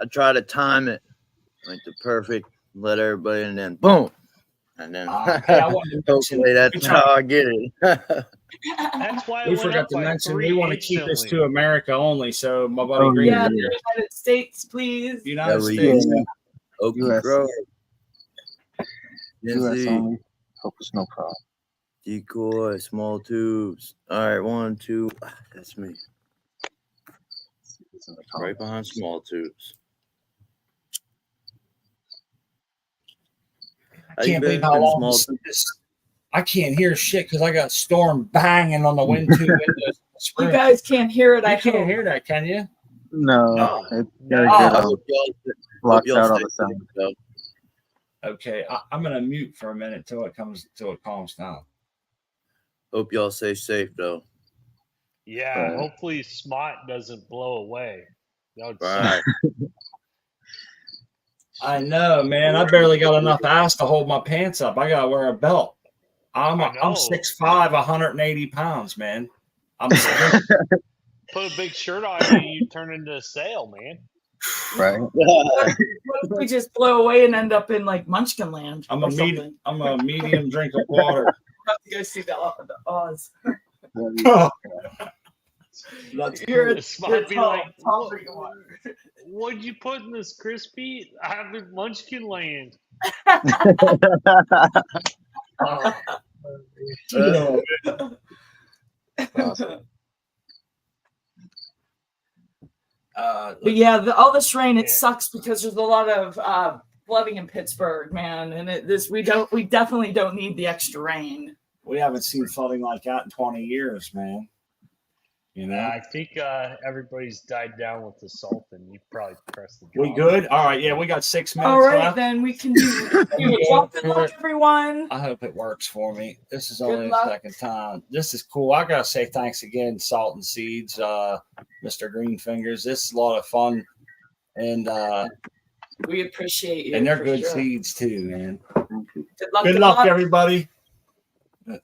I try to time it like the perfect. Let everybody, and then boom, and then hopefully that's how I get it. That's why we forgot to mention we want to keep this to America only. So my buddy the United States, please. United States. Okie Grove. US only. Hope it's no problem. Decoy, small tubes. All right, 1, 2. That's me. Right behind small tubes. I can't believe how long I can't hear shit because I got storm banging on the windows. You guys can't hear it. I can't hear that, can you? No. It's very good. Blocks out all the sound. Okay, I'm gonna mute for a minute till it calms down. Hope y'all stay safe though. Yeah, hopefully Smot doesn't blow away. Right. I know, man. I barely got enough ass to hold my pants up. I gotta wear a belt. I'm 6'5", 180 pounds, man. Put a big shirt on and you turn into a sail, man. Right? What if we just blow away and end up in like Munchkin Land? I'm or a something? medium drink of water. Have to go see the Oz. That's You're cool. a, This you're might be tall, like, tall drink of water. what'd you put in this crispy? I have in Munchkin Land. But yeah, all this rain, it Yeah. sucks because there's a lot of flooding in Pittsburgh, man. And we definitely don't need the extra rain. We haven't seen flooding like that in 20 years, man. You know, I think everybody's died down with the salt, and you probably pressed the we drop. good? All right, yeah, we got 6 minutes All right, left. then we can do drop the luck, everyone. I hope it works for me. This is Good only luck. the second time. This is cool. I gotta say thanks again, Salt and Seeds, Mr. Greenfingers. This is a lot of fun, and We appreciate you. they're for good sure. seeds too, man. Good luck. Good luck, everybody.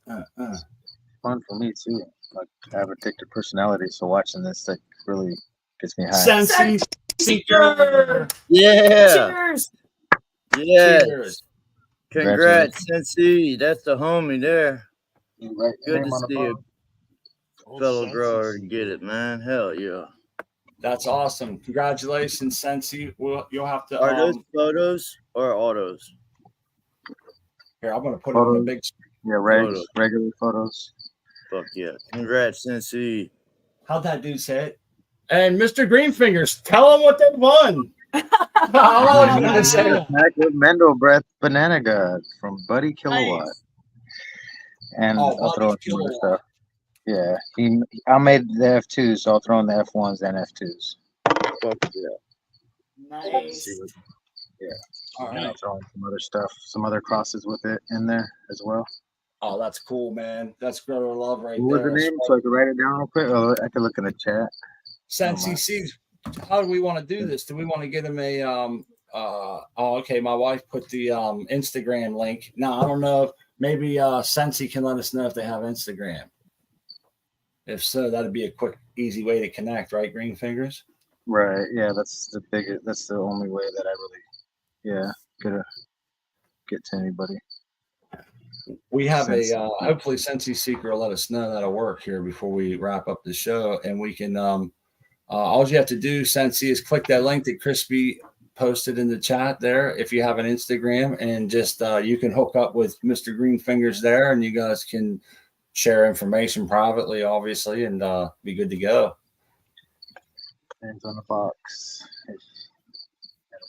Fun for me too. Like I have addictive personality, so watching this like really gets me high. Sensi Seeker. Yeah. Cheers. Yeah. Cheers. Congrats, Sensi. That's the homie there. Right, Good name to on the see a bottom. fellow grower get it, man. Hell yeah. That's awesome. Congratulations, Sensi. You'll have to. Are those photos or autos? Here, I'm gonna put it on the Photos. big. Yeah, Photos. regular photos. Fuck yeah. Congrats, Sensi. How'd that dude say it? And Mr. Greenfingers, tell them what they won. All I was gonna say. Pack with Mendel Breath Banana God from Buddy Kilowatt. Nice. And Oh, I'll throw in Buddy some other Kilowatt. stuff. Yeah, I made the F2s, so I'll throw in the F1s and F2s. Fuck yeah. Nice. Yeah. All And I'll right. throw in some other stuff, some other crosses with it in there as well. Oh, that's cool, man. That's grower love right What was there. the name? So I can write it down real quick. Oh, I can look in the chat. Sensi Seeds. How do we want to do this? Do we want to get him a okay, my wife put the Instagram link. Now I don't know if maybe Sensi can let us know if they have Instagram. If so, that'd be a quick, easy way to connect, right, Greenfingers? Right. Yeah, that's the only way that I really, get to anybody. We have Sensi. hopefully Sensi Seeker will let us know that'll work here before we wrap up the show, and we can all you have to do, Sensi, is click that link that Crispy posted in the chat there if you have an Instagram, and just you can hook up with Mr. Greenfingers there, and you guys can share information privately, obviously, and be good to go. Hands on the box. And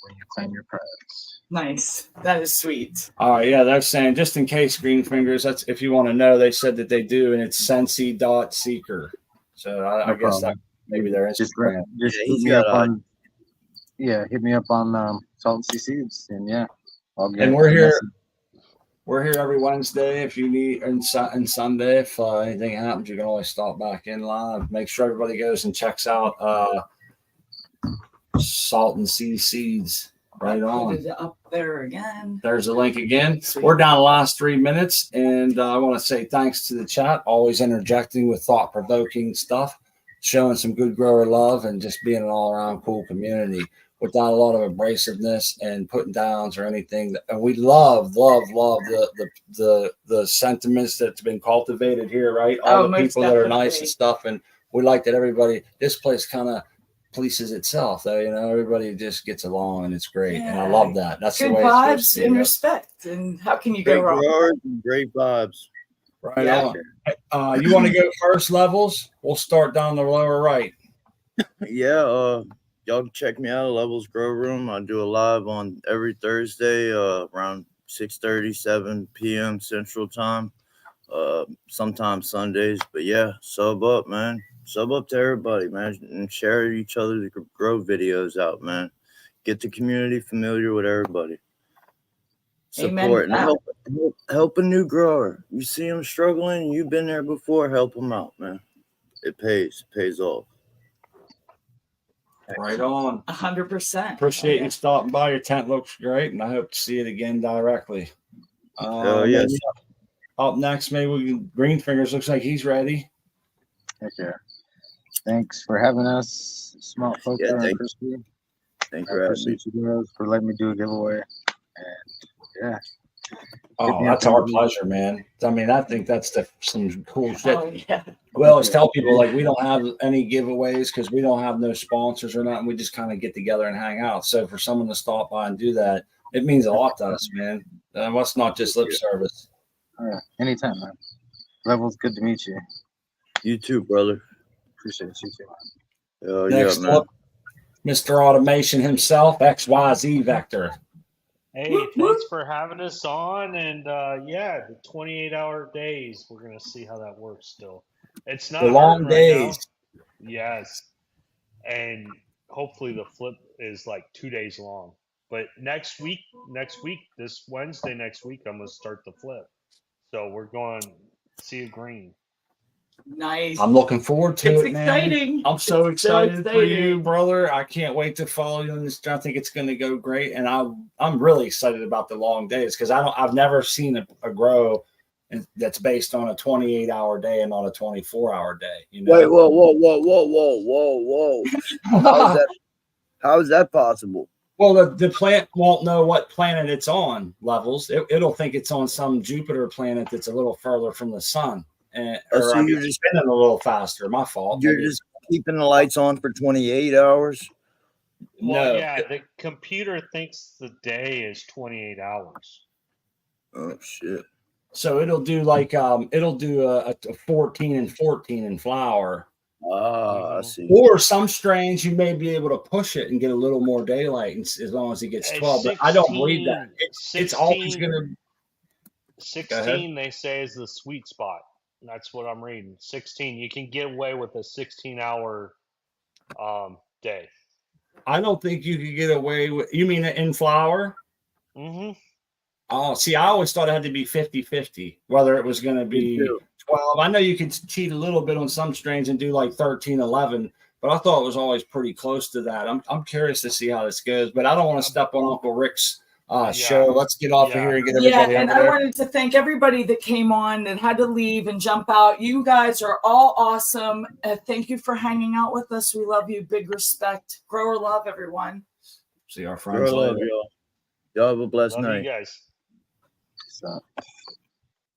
when you claim your prize. Nice. That is sweet. All right, yeah, they're saying just in case, Greenfingers, that's if you want to know, they said that they do, and it's Sensi.Seeker. So I guess that maybe their Instagram. Just Yeah, hit he's me got up a- on hit me up on Salt and Sea Seeds, and I'll get. And we're the here. message. We're here every Wednesday. If you need, and Sunday, if anything happens, you can always stop back in live. Make sure everybody goes and checks out Salt and Sea Seeds. Right Put on. it up there again. There's a link again. Sweet. We're down the last 3 minutes, and I want to say thanks to the chat, always interjecting with thought-provoking stuff, showing some good grower love, and just being an all-around cool community without a lot of abrasiveness and putting downs or anything. And we love the sentiments that's been cultivated here, right? All the most people that are nice definitely. and stuff, and we like that everybody. This place kind of polices itself, though. You know, everybody just gets along, and it's great, and I love that. That's Good the way it's supposed vibes to be, and yeah. respect. And how can you Great go wrong? growers and great vibes. Right Yeah. on. You want to go first, Levels? We'll start down the lower right. Yeah, y'all can check me out at Levels Grow Room. I do a live on every Thursday around 6:30, 7 p.m. Central Time. Sometimes Sundays. But yeah, sub up, man. Sub up to everybody, man. And share each other's grow videos out, man. Get the community familiar with everybody. Amen Support to and help a new grower. You see them struggling, you've been there before, help them out, man. It pays off. Right on. 100%. Appreciate you stopping by. Your tent looks great, and I hope to see it again directly. Yes. Maybe up next, maybe we can, Greenfingers looks like he's ready. Heck yeah. Thanks for having us, Smart Poker Yeah, and thank- Crispy. Thanks I for having me. appreciate you guys for letting me do a giveaway. And yeah, Oh, that's our pleasure, man. I mean, I think that's some cool shit. Oh yeah. We always tell people like we don't have any giveaways because we don't have no sponsors or nothing. We just kind of get together and hang out. So for someone to stop by and do that, it means a lot to us, man. That's not just lip service. all right. Anytime, man. Level's good to meet you. You too, brother. Appreciate you too. Oh, Next yeah, man. up, Mr. Automation himself, XYZ Vector. Hey, thanks for having us on. And yeah, the 28-hour days, we're going to see how that works still. It's not The long hurting right now. days. Yes. And hopefully the flip is like 2 days long. But next week, this Wednesday next week, I'm going to start the flip. So we're going see a green. Nice. I'm looking forward to It's it, man. exciting. I'm so It's so excited for you, exciting. brother. I can't wait to follow you on this. I think it's going to go great, and I'm really excited about the long days because I've never seen a grow that's based on a 28-hour day and not a 24-hour day. You know? Wait, whoa. How is that possible? Well, the plant won't know what planet it's on levels. It'll think it's on some Jupiter planet that's a little further from the sun. So you're just spinning a little faster. My fault. You're just keeping the lights on for 28 hours? Well, No. yeah, the computer thinks the day is 28 hours. Oh, shit. So it'll do like it'll do a 14 and 14 in flower. I see. Or some strains you may be able to push it and get a little more daylight as long as it gets 12. But I don't believe that. It's always going to. 16, they say, is the sweet spot. That's what I'm reading. 16, you can get away with a 16-hour day. I don't think you could get away with. You mean in flower? Mm-hmm. Oh, see, I always thought it had to be 50-50, whether it was going to be 12. I know you could cheat a little bit on some strains and do like 13-11, but I thought it was always pretty close to that. I'm curious to see how this goes, but I don't want to step on Uncle Rick's show. Let's get off of here and get everybody and over I there. wanted to thank everybody that came on and had to leave and jump out. You guys are all awesome. Thank you for hanging out with us. We love you. Big respect. Grower love, everyone. See our friends Love later. y'all. Y'all have a blessed Love night. you guys. So.